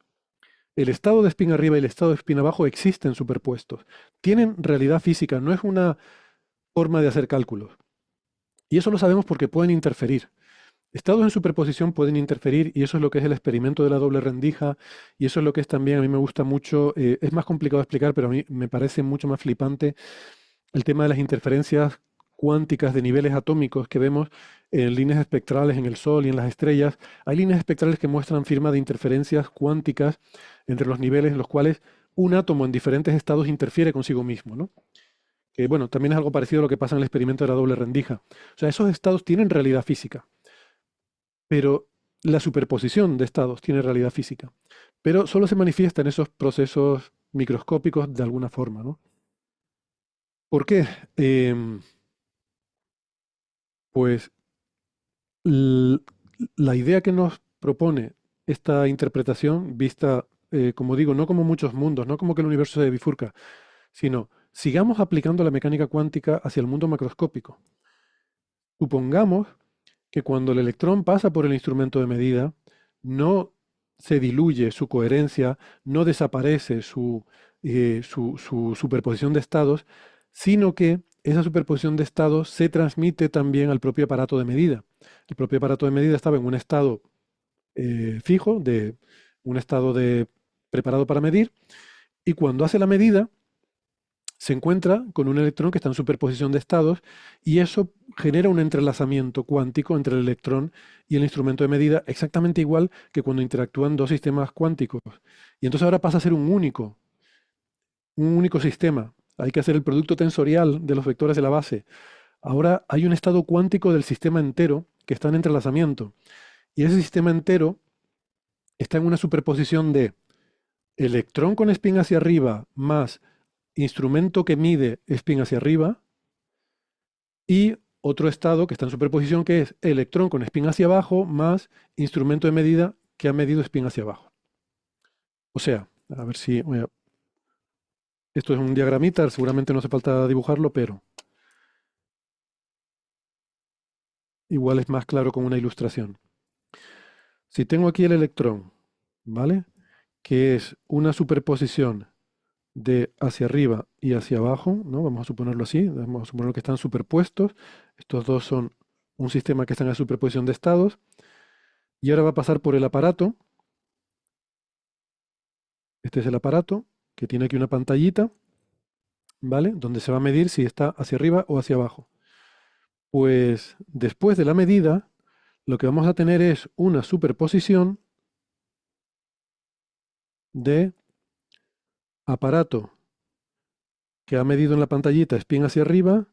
El estado de spin arriba y el estado de spin abajo existen superpuestos. Tienen realidad física, no es una forma de hacer cálculos. Y eso lo sabemos porque pueden interferir. Estados en superposición pueden interferir y eso es lo que es el experimento de la doble rendija y eso es lo que es también, a mí me gusta mucho, es más complicado de explicar, pero a mí me parece mucho más flipante el tema de las interferencias cuánticas de niveles atómicos que vemos en líneas espectrales en el Sol y en las estrellas. Hay líneas espectrales que muestran firma de interferencias cuánticas entre los niveles en los cuales un átomo en diferentes estados interfiere consigo mismo, ¿no? Que bueno, también es algo parecido a lo que pasa en el experimento de la doble rendija. O sea, esos estados tienen realidad física, pero la superposición de estados tiene realidad física, pero solo se manifiesta en esos procesos microscópicos de alguna forma, ¿no? ¿Por qué? Em, pues l- la idea que nos propone esta interpretación, vista, como digo, no como muchos mundos, no como que el universo se bifurca, sino sigamos aplicando la mecánica cuántica hacia el mundo macroscópico. Supongamos que cuando el electrón pasa por el instrumento de medida, no se diluye su coherencia, no desaparece su superposición de estados, sino que esa superposición de estados se transmite también al propio aparato de medida. El propio aparato de medida estaba en un estado fijo, de un estado de preparado para medir, y cuando hace la medida, se encuentra con un electrón que está en superposición de estados y eso genera un entrelazamiento cuántico entre el electrón y el instrumento de medida exactamente igual que cuando interactúan dos sistemas cuánticos. Y entonces ahora pasa a ser un único sistema. Hay que hacer el producto tensorial de los vectores de la base. Ahora hay un estado cuántico del sistema entero que está en entrelazamiento. Y ese sistema entero está en una superposición de electrón con spin hacia arriba más instrumento que mide spin hacia arriba y otro estado que está en superposición que es electrón con spin hacia abajo más instrumento de medida que ha medido spin hacia abajo. O sea, a ver si... esto es un diagramita, seguramente no hace falta dibujarlo, pero igual es más claro con una ilustración. Si tengo aquí el electrón, ¿vale? Que es una superposición de hacia arriba y hacia abajo, ¿no? Vamos a suponerlo así, vamos a suponer que están superpuestos. Estos dos son un sistema que está en la superposición de estados. Y ahora va a pasar por el aparato. Este es el aparato que tiene aquí una pantallita, ¿vale? Donde se va a medir si está hacia arriba o hacia abajo. Pues después de la medida, lo que vamos a tener es una superposición de aparato que ha medido en la pantallita spin hacia arriba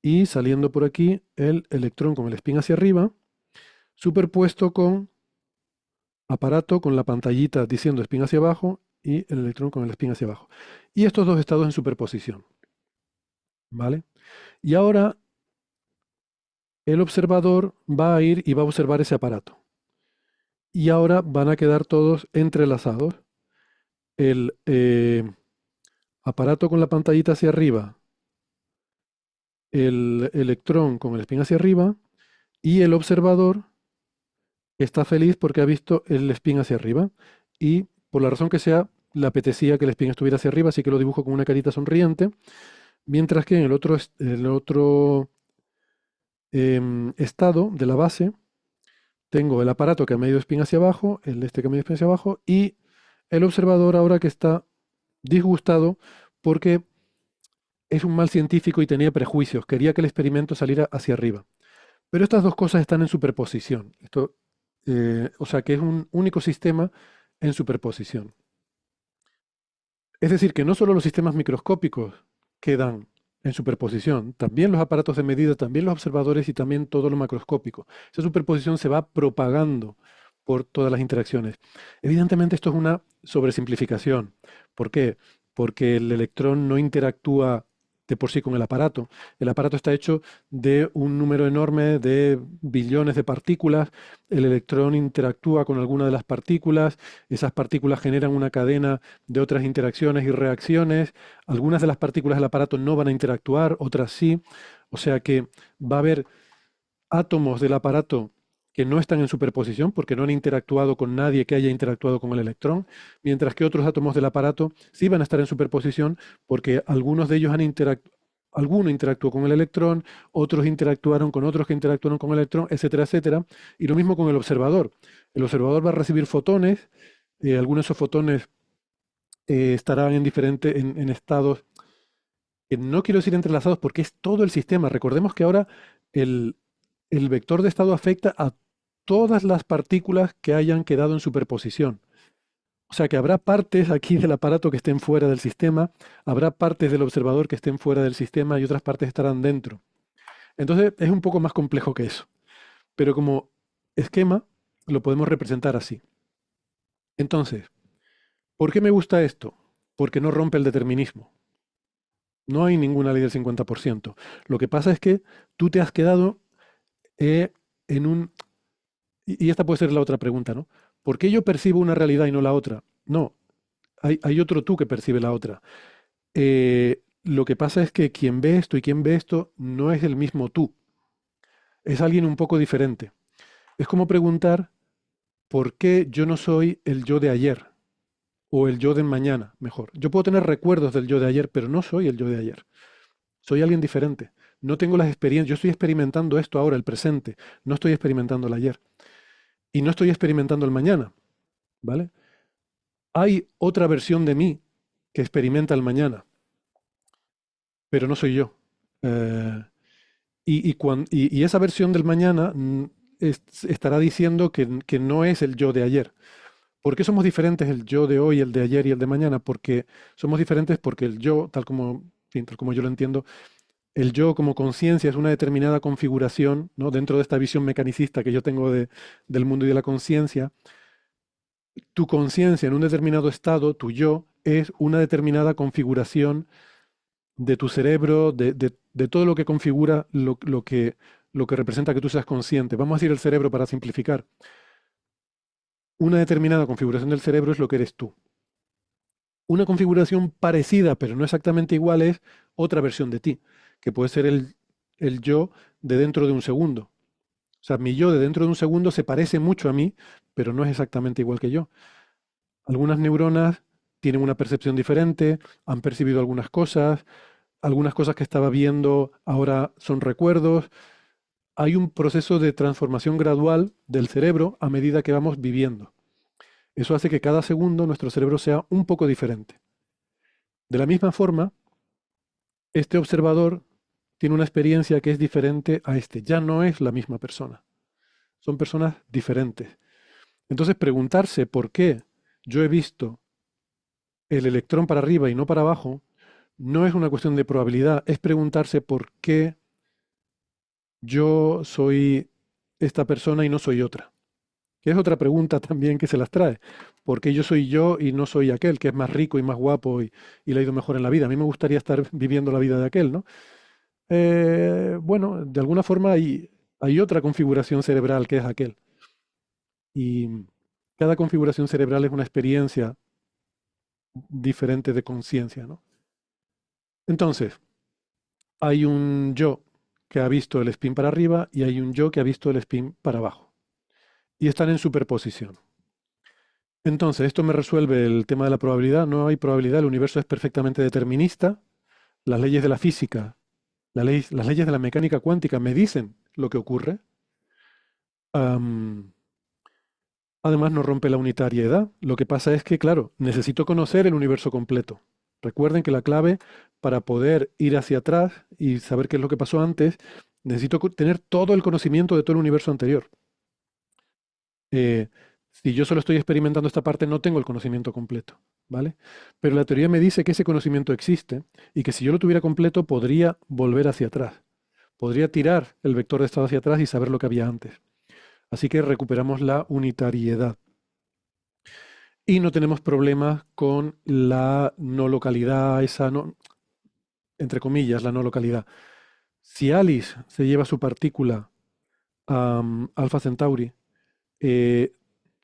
y saliendo por aquí el electrón con el spin hacia arriba, superpuesto con aparato con la pantallita diciendo spin hacia abajo y el electrón con el spin hacia abajo. Y estos dos estados en superposición, ¿vale? Y ahora el observador va a ir y va a observar ese aparato. Y ahora van a quedar todos entrelazados. El aparato con la pantallita hacia arriba, el electrón con el spin hacia arriba y el observador está feliz porque ha visto el spin hacia arriba. Y por la razón que sea, le apetecía que el spin estuviera hacia arriba, así que lo dibujo con una carita sonriente. Mientras que en el otro estado de la base, tengo el aparato que ha medido spin hacia abajo, el este que ha medido spin hacia abajo, y el observador ahora que está disgustado porque es un mal científico y tenía prejuicios, quería que el experimento saliera hacia arriba. Pero estas dos cosas están en superposición. O sea que es un único sistema en superposición. Es decir, que no solo los sistemas microscópicos quedan en superposición, también los aparatos de medida, también los observadores y también todo lo macroscópico. Esa superposición se va propagando por todas las interacciones. Evidentemente esto es una sobresimplificación. ¿Por qué? Porque el electrón no interactúa de por sí con el aparato. El aparato está hecho de un número enorme de billones de partículas. El electrón interactúa con alguna de las partículas. Esas partículas generan una cadena de otras interacciones y reacciones. Algunas de las partículas del aparato no van a interactuar, otras sí. O sea que va a haber átomos del aparato que no están en superposición porque no han interactuado con nadie que haya interactuado con el electrón, mientras que otros átomos del aparato sí van a estar en superposición porque algunos de ellos alguno interactuó con el electrón, otros interactuaron con otros que interactuaron con el electrón, etcétera, etcétera. Y lo mismo con el observador. El observador va a recibir fotones, algunos de esos fotones estarán en estados que no quiero decir entrelazados porque es todo el sistema. Recordemos que ahora el, el vector de estado afecta a todas las partículas que hayan quedado en superposición. O sea que habrá partes aquí del aparato que estén fuera del sistema, habrá partes del observador que estén fuera del sistema y otras partes estarán dentro. Entonces es un poco más complejo que eso. Pero como esquema lo podemos representar así. Entonces, ¿por qué me gusta esto? Porque no rompe el determinismo. No hay ninguna ley del 50%. Lo que pasa es que tú te has quedado en un... Y esta puede ser la otra pregunta, ¿no? ¿Por qué yo percibo una realidad y no la otra? No, hay otro tú que percibe la otra. Lo que pasa es que quien ve esto y quien ve esto no es el mismo tú. Es alguien un poco diferente. Es como preguntar ¿por qué yo no soy el yo de ayer o el yo de mañana, mejor? Yo puedo tener recuerdos del yo de ayer, pero no soy el yo de ayer. Soy alguien diferente. No tengo las experiencias. Yo estoy experimentando esto ahora, el presente. No estoy experimentando el ayer. Y no estoy experimentando el mañana, ¿vale? Hay otra versión de mí que experimenta el mañana, pero no soy yo. Eh, y esa versión del mañana estará diciendo que no es el yo de ayer. ¿Por qué somos diferentes el yo de hoy, el de ayer y el de mañana? Porque somos diferentes porque el yo, tal como, en fin, tal como yo lo entiendo, el yo como conciencia es una determinada configuración, ¿no? Dentro de esta visión mecanicista que yo tengo del mundo y de la conciencia, tu conciencia en un determinado estado, tu yo, es una determinada configuración de tu cerebro, de todo lo que configura lo que representa que tú seas consciente. Vamos a decir el cerebro para simplificar. Una determinada configuración del cerebro es lo que eres tú. Una configuración parecida, pero no exactamente igual, es otra versión de ti, que puede ser el yo de dentro de un segundo. O sea, mi yo de dentro de un segundo se parece mucho a mí, pero no es exactamente igual que yo. Algunas neuronas tienen una percepción diferente, han percibido algunas cosas que estaba viendo ahora son recuerdos. Hay un proceso de transformación gradual del cerebro a medida que vamos viviendo. Eso hace que cada segundo nuestro cerebro sea un poco diferente. De la misma forma, este observador tiene una experiencia que es diferente a este. Ya no es la misma persona. Son personas diferentes. Entonces, preguntarse por qué yo he visto el electrón para arriba y no para abajo no es una cuestión de probabilidad, es preguntarse por qué yo soy esta persona y no soy otra. Que es otra pregunta también que se las trae. ¿Por qué yo soy yo y no soy aquel que es más rico y más guapo y le ha ido mejor en la vida? A mí me gustaría estar viviendo la vida de aquel, ¿no? Bueno, de alguna forma hay otra configuración cerebral que es aquel. Y cada configuración cerebral es una experiencia diferente de conciencia, ¿no? Entonces, hay un yo que ha visto el spin para arriba y hay un yo que ha visto el spin para abajo. Y están en superposición. Entonces, esto me resuelve el tema de la probabilidad. No hay probabilidad, el universo es perfectamente determinista. Las leyes de la física, las leyes de la mecánica cuántica me dicen lo que ocurre. Am, Además, no rompe la unitariedad. Lo que pasa es que, claro, necesito conocer el universo completo. Recuerden que la clave para poder ir hacia atrás y saber qué es lo que pasó antes, necesito tener todo el conocimiento de todo el universo anterior. Eh, si yo solo estoy experimentando esta parte, no tengo el conocimiento completo, ¿vale? Pero la teoría me dice que ese conocimiento existe y que si yo lo tuviera completo, podría volver hacia atrás. Podría tirar el vector de estado hacia atrás y saber lo que había antes. Así que recuperamos la unitariedad. Y no tenemos problemas con la no localidad, esa no, entre comillas, la no localidad. Si Alice se lleva su partícula a Alpha Centauri, eh,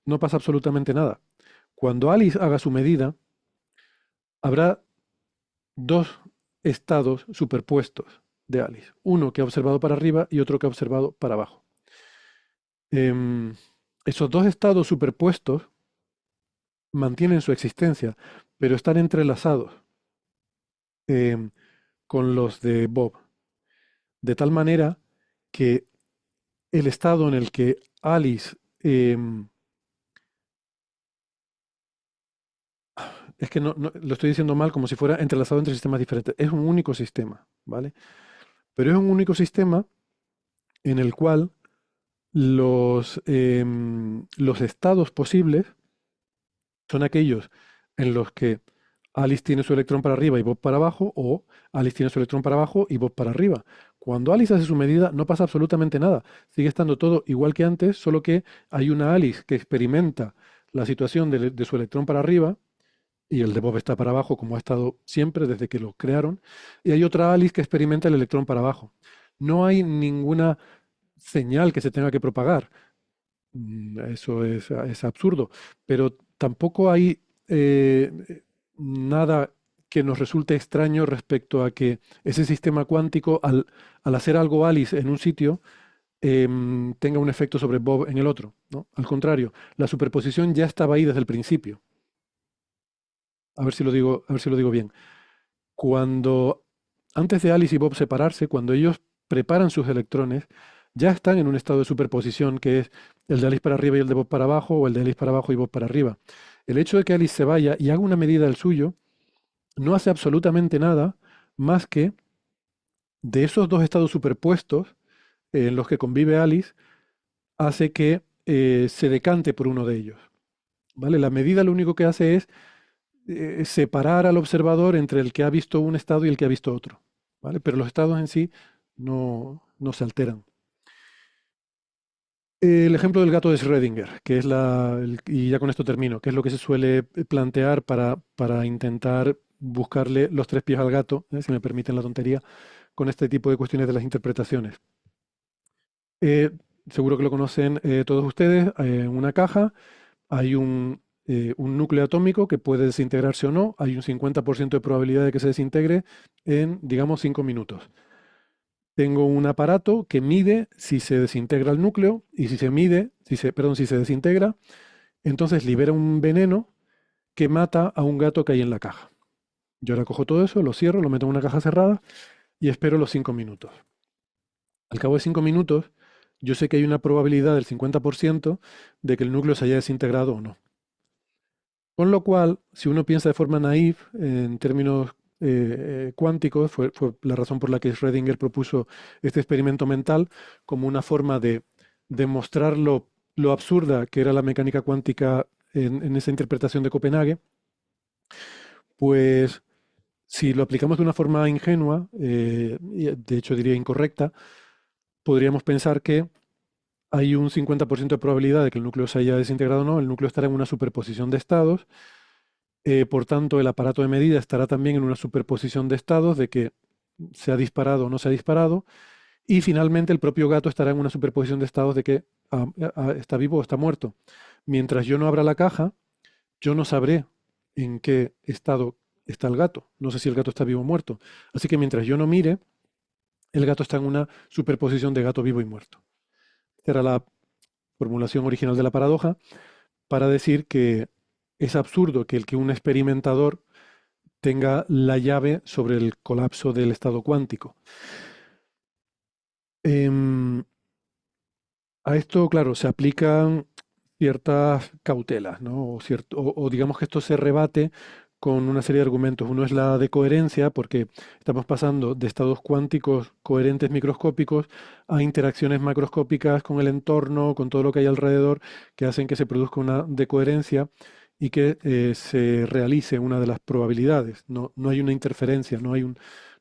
no pasa absolutamente nada. Cuando Alice haga su medida, habrá dos estados superpuestos de Alice. Uno que ha observado para arriba y otro que ha observado para abajo. Em, Esos dos estados superpuestos mantienen su existencia, pero están entrelazados em, con los de Bob. De tal manera que el estado en el que Alice, es que lo estoy diciendo mal como si fuera entrelazado entre sistemas diferentes, es un único sistema, ¿vale? Pero es un único sistema en el cual los estados posibles son aquellos en los que Alice tiene su electrón para arriba y Bob para abajo, o Alice tiene su electrón para abajo y Bob para arriba. Cuando Alice hace su medida, no pasa absolutamente nada. Sigue estando todo igual que antes, solo que hay una Alice que experimenta la situación de su electrón para arriba y el de Bob está para abajo, como ha estado siempre desde que lo crearon, y hay otra Alice que experimenta el electrón para abajo. No hay ninguna señal que se tenga que propagar. Eso es absurdo, pero tampoco hay nada que nos resulte extraño respecto a que ese sistema cuántico, al hacer algo Alice en un sitio, tenga un efecto sobre Bob en el otro, ¿no? Al contrario, la superposición ya estaba ahí desde el principio. A ver si lo digo bien. Cuando, antes de Alice y Bob separarse, cuando ellos preparan sus electrones, ya están en un estado de superposición que es el de Alice para arriba y el de Bob para abajo, o el de Alice para abajo y Bob para arriba. El hecho de que Alice se vaya y haga una medida del suyo no hace absolutamente nada más que de esos dos estados superpuestos en los que convive Alice, hace que se decante por uno de ellos. ¿Vale? La medida lo único que hace es separar al observador entre el que ha visto un estado y el que ha visto otro. ¿Vale? Pero los estados en sí no se alteran. El ejemplo del gato de Schrödinger, que es y ya con esto termino, que es lo que se suele plantear para intentar buscarle los tres pies al gato, si me permiten la tontería, con este tipo de cuestiones de las interpretaciones. Eh, Seguro que lo conocen todos ustedes. En una caja hay un núcleo atómico que puede desintegrarse o no. Hay un 50% de probabilidad de que se desintegre en, digamos, 5 minutos. Tengo un aparato que mide si se desintegra el núcleo y perdón, si se desintegra, entonces libera un veneno que mata a un gato que hay en la caja. Yo ahora cojo todo eso, lo cierro, lo meto en una caja cerrada y espero los 5 minutos. Al cabo de 5 minutos, yo sé que hay una probabilidad del 50% de que el núcleo se haya desintegrado o no. Con lo cual, si uno piensa de forma naif, en términos cuánticos, fue la razón por la que Schrödinger propuso este experimento mental como una forma de demostrar lo absurda que era la mecánica cuántica en esa interpretación de Copenhague, pues si lo aplicamos de una forma ingenua, y de hecho diría incorrecta, podríamos pensar que hay un 50% de probabilidad de que el núcleo se haya desintegrado o no, el núcleo estará en una superposición de estados. Por tanto, el aparato de medida estará también en una superposición de estados de que se ha disparado o no se ha disparado. Y finalmente el propio gato estará en una superposición de estados de que está vivo o está muerto. Mientras yo no abra la caja, yo no sabré en qué estado está el gato. No sé si el gato está vivo o muerto. Así que mientras yo no mire, el gato está en una superposición de gato vivo y muerto. Esta era la formulación original de la paradoja para decir que es absurdo que el que un experimentador tenga la llave sobre el colapso del estado cuántico. Em, a esto, claro, se aplican ciertas cautelas, ¿no? O digamos que esto se rebate con una serie de argumentos. Uno es la de coherencia, porque estamos pasando de estados cuánticos coherentes microscópicos a interacciones macroscópicas con el entorno, con todo lo que hay alrededor, que hacen que se produzca una decoherencia y que se realice una de las probabilidades. No hay una interferencia, no hay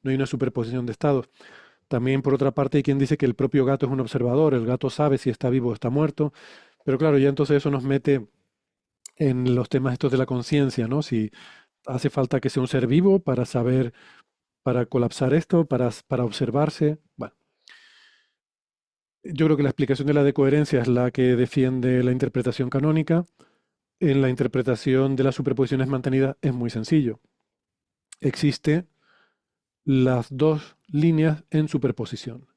una superposición de estados. También, por otra parte, hay quien dice que el propio gato es un observador, el gato sabe si está vivo o está muerto, pero claro, ya entonces eso nos mete en los temas estos de la conciencia, ¿no? Si hace falta que sea un ser vivo para saber, para colapsar esto, para observarse. Bueno, yo creo que la explicación de la decoherencia es la que defiende la interpretación canónica. En la interpretación de las superposiciones mantenidas es muy sencillo. Existe las dos líneas en superposición.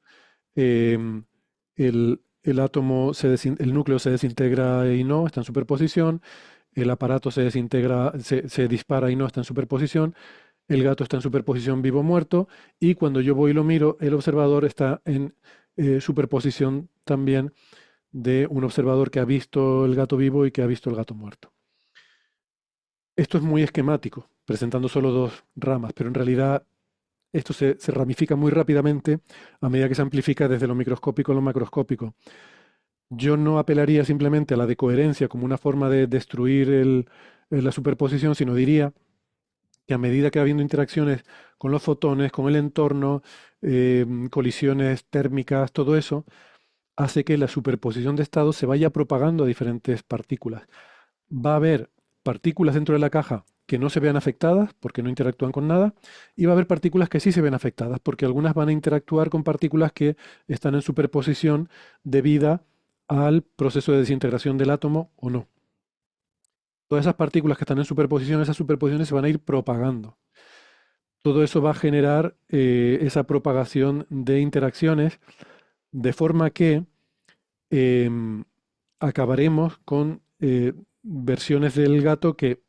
Em, el núcleo se desintegra y no, está en superposición. El aparato se desintegra, se dispara y no está en superposición. El gato está en superposición vivo-muerto. Y cuando yo voy y lo miro, el observador está en superposición también de un observador que ha visto el gato vivo y que ha visto el gato muerto. Esto es muy esquemático, presentando solo dos ramas, pero en realidad esto se ramifica muy rápidamente a medida que se amplifica desde lo microscópico a lo macroscópico. Yo no apelaría simplemente a la decoherencia como una forma de destruir la superposición, sino diría que a medida que va habiendo interacciones con los fotones, con el entorno, colisiones térmicas, todo eso, hace que la superposición de estados se vaya propagando a diferentes partículas. Va a haber partículas dentro de la caja que no se vean afectadas porque no interactúan con nada, y va a haber partículas que sí se ven afectadas porque algunas van a interactuar con partículas que están en superposición debida al proceso de desintegración del átomo o no. Todas esas partículas que están en superposición, esas superposiciones se van a ir propagando. Todo eso va a generar esa propagación de interacciones de forma que em, acabaremos con versiones del gato que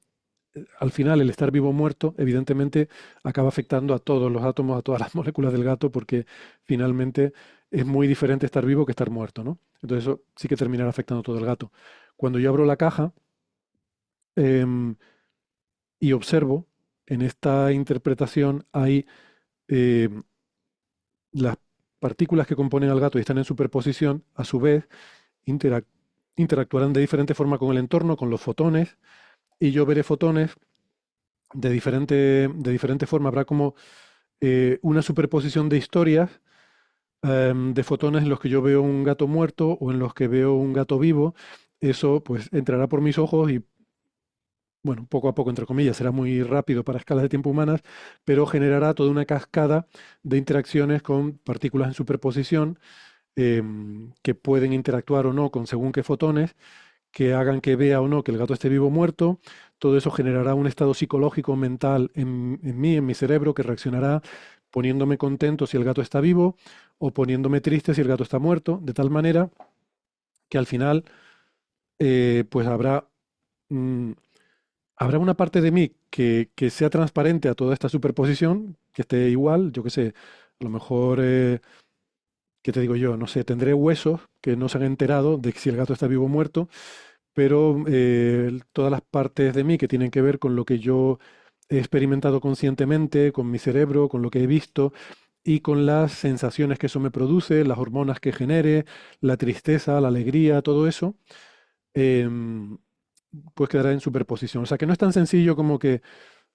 al final el estar vivo o muerto, evidentemente, acaba afectando a todos los átomos, a todas las moléculas del gato, porque finalmente es muy diferente estar vivo que estar muerto, ¿no? Entonces eso sí que terminará afectando a todo el gato. Cuando yo abro la caja em, y observo, en esta interpretación hay em, las partículas que componen al gato y están en superposición, a su vez, interac- interactuarán de diferente forma con el entorno, con los fotones, y yo veré fotones de diferente forma. Habrá como una superposición de historias de fotones en los que yo veo un gato muerto o en los que veo un gato vivo. Eso pues entrará por mis ojos y, bueno, poco a poco, entre comillas, será muy rápido para escalas de tiempo humanas, pero generará toda una cascada de interacciones con partículas en superposición que pueden interactuar o no con según qué fotones que hagan que vea o no que el gato esté vivo o muerto. Todo eso generará un estado psicológico mental en mí, en mi cerebro, que reaccionará poniéndome contento si el gato está vivo o poniéndome triste si el gato está muerto, de tal manera que al final pues mm, habrá una parte de mí que sea transparente a toda esta superposición, que esté igual, yo qué sé, a lo mejor, ¿qué te digo yo? No sé, tendré huesos que no se han enterado de si el gato está vivo o muerto, pero todas las partes de mí que tienen que ver con lo que yo he experimentado conscientemente, con mi cerebro, con lo que he visto y con las sensaciones que eso me produce, las hormonas que genere, la tristeza, la alegría, todo eso, em, pues quedará en superposición. O sea que no es tan sencillo como que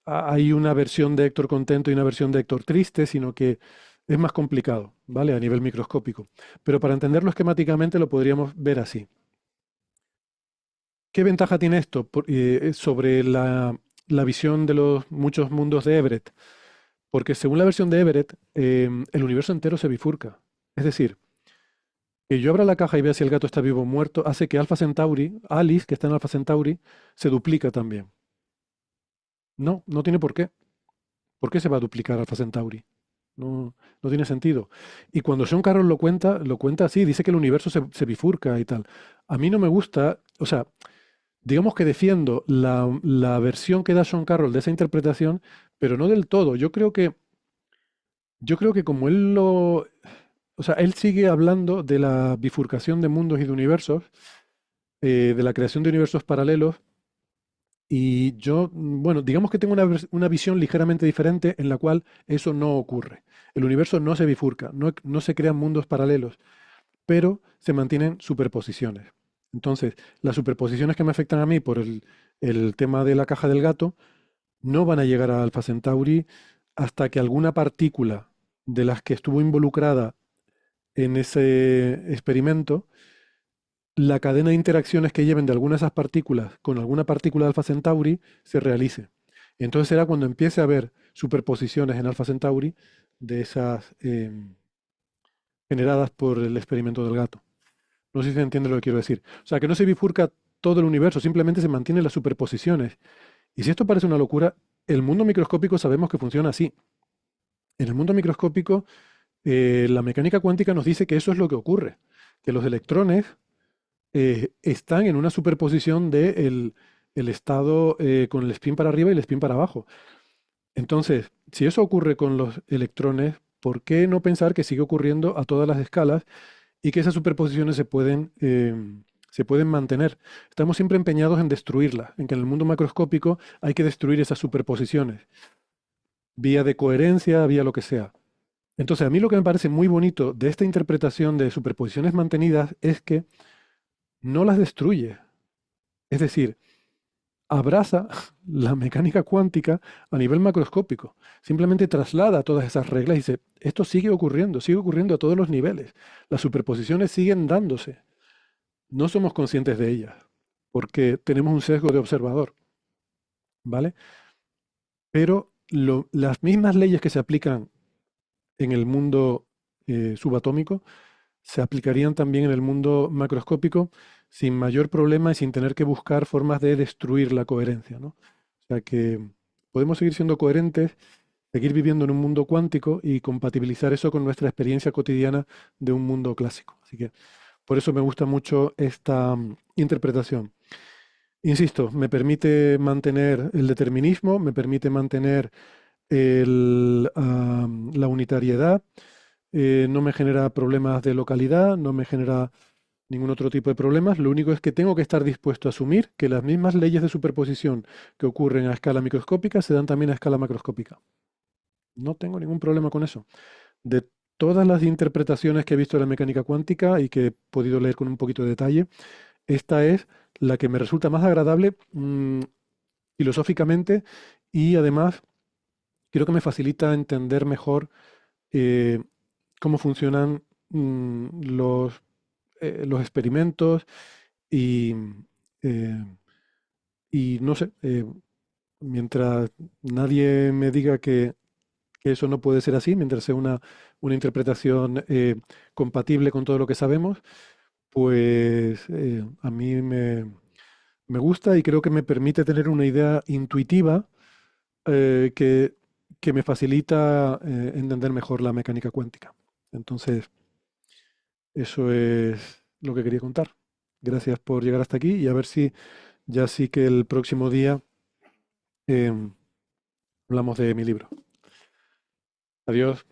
hay una versión de Héctor contento y una versión de Héctor triste, sino que es más complicado, ¿vale? A nivel microscópico. Pero para entenderlo esquemáticamente lo podríamos ver así. ¿Qué ventaja tiene esto sobre la visión de los muchos mundos de Everett? Porque según la versión de Everett, el universo entero se bifurca. Es decir, que yo abra la caja y vea si el gato está vivo o muerto, hace que Alpha Centauri, Alice, que está en Alpha Centauri, se duplica también. No, no tiene por qué. ¿Por qué se va a duplicar Alpha Centauri? No, no tiene sentido. Y cuando Sean Carroll lo cuenta así, dice que el universo se bifurca y tal. A mí no me gusta, o sea, digamos que defiendo la versión que da Sean Carroll de esa interpretación, pero no del todo. Yo creo que como o sea, él sigue hablando de la bifurcación de mundos y de universos, de la creación de universos paralelos, y yo, bueno, digamos que tengo una visión ligeramente diferente en la cual eso no ocurre. El universo no se bifurca, no se crean mundos paralelos, pero se mantienen superposiciones. Entonces, las superposiciones que me afectan a mí por el tema de la caja del gato no van a llegar a Alpha Centauri hasta que alguna partícula de las que estuvo involucrada en ese experimento, la cadena de interacciones que lleven de alguna de esas partículas con alguna partícula de Alpha Centauri se realice. Entonces será cuando empiece a haber superposiciones en Alpha Centauri de esas generadas por el experimento del gato. No sé si se entiende lo que quiero decir. O sea, que no se bifurca todo el universo, simplemente se mantienen las superposiciones. Y si esto parece una locura, el mundo microscópico sabemos que funciona así. En el mundo microscópico, la mecánica cuántica nos dice que eso es lo que ocurre, que los electrones están en una superposición de el estado con el spin para arriba y el spin para abajo. Entonces, si eso ocurre con los electrones, ¿por qué no pensar que sigue ocurriendo a todas las escalas y que esas superposiciones se pueden mantener? Estamos siempre empeñados en destruirlas, en que en el mundo macroscópico hay que destruir esas superposiciones, vía de coherencia, vía lo que sea. Entonces, a mí lo que me parece muy bonito de esta interpretación de superposiciones mantenidas es que no las destruye. Es decir, abraza la mecánica cuántica a nivel macroscópico. Simplemente traslada todas esas reglas y dice, esto sigue ocurriendo a todos los niveles. Las superposiciones siguen dándose. No somos conscientes de ellas, porque tenemos un sesgo de observador, ¿vale? Pero las mismas leyes que se aplican en el mundo subatómico se aplicarían también en el mundo macroscópico sin mayor problema y sin tener que buscar formas de destruir la coherencia, ¿no? O sea que podemos seguir siendo coherentes seguir viviendo en un mundo cuántico y compatibilizar eso con nuestra experiencia cotidiana de un mundo clásico. Así que por eso me gusta mucho esta interpretación. Insisto, me permite mantener el determinismo, me permite mantener la unitariedad, no me genera problemas de localidad, no me genera ningún otro tipo de problemas. Lo único es que tengo que estar dispuesto a asumir que las mismas leyes de superposición que ocurren a escala microscópica se dan también a escala macroscópica. No tengo ningún problema con eso. De todas las interpretaciones que he visto de la mecánica cuántica y que he podido leer con un poquito de detalle, esta es la que me resulta más agradable filosóficamente y además creo que me facilita entender mejor eh, cómo funcionan los experimentos y, eh, y no sé, mientras nadie me diga que eso no puede ser así, mientras sea una interpretación compatible con todo lo que sabemos, pues a mí me gusta y creo que me permite tener una idea intuitiva eh, que, que me facilita entender mejor la mecánica cuántica. Entonces, eso es lo que quería contar. Gracias por llegar hasta aquí y a ver si ya sí que el próximo día em, hablamos de mi libro. Adiós.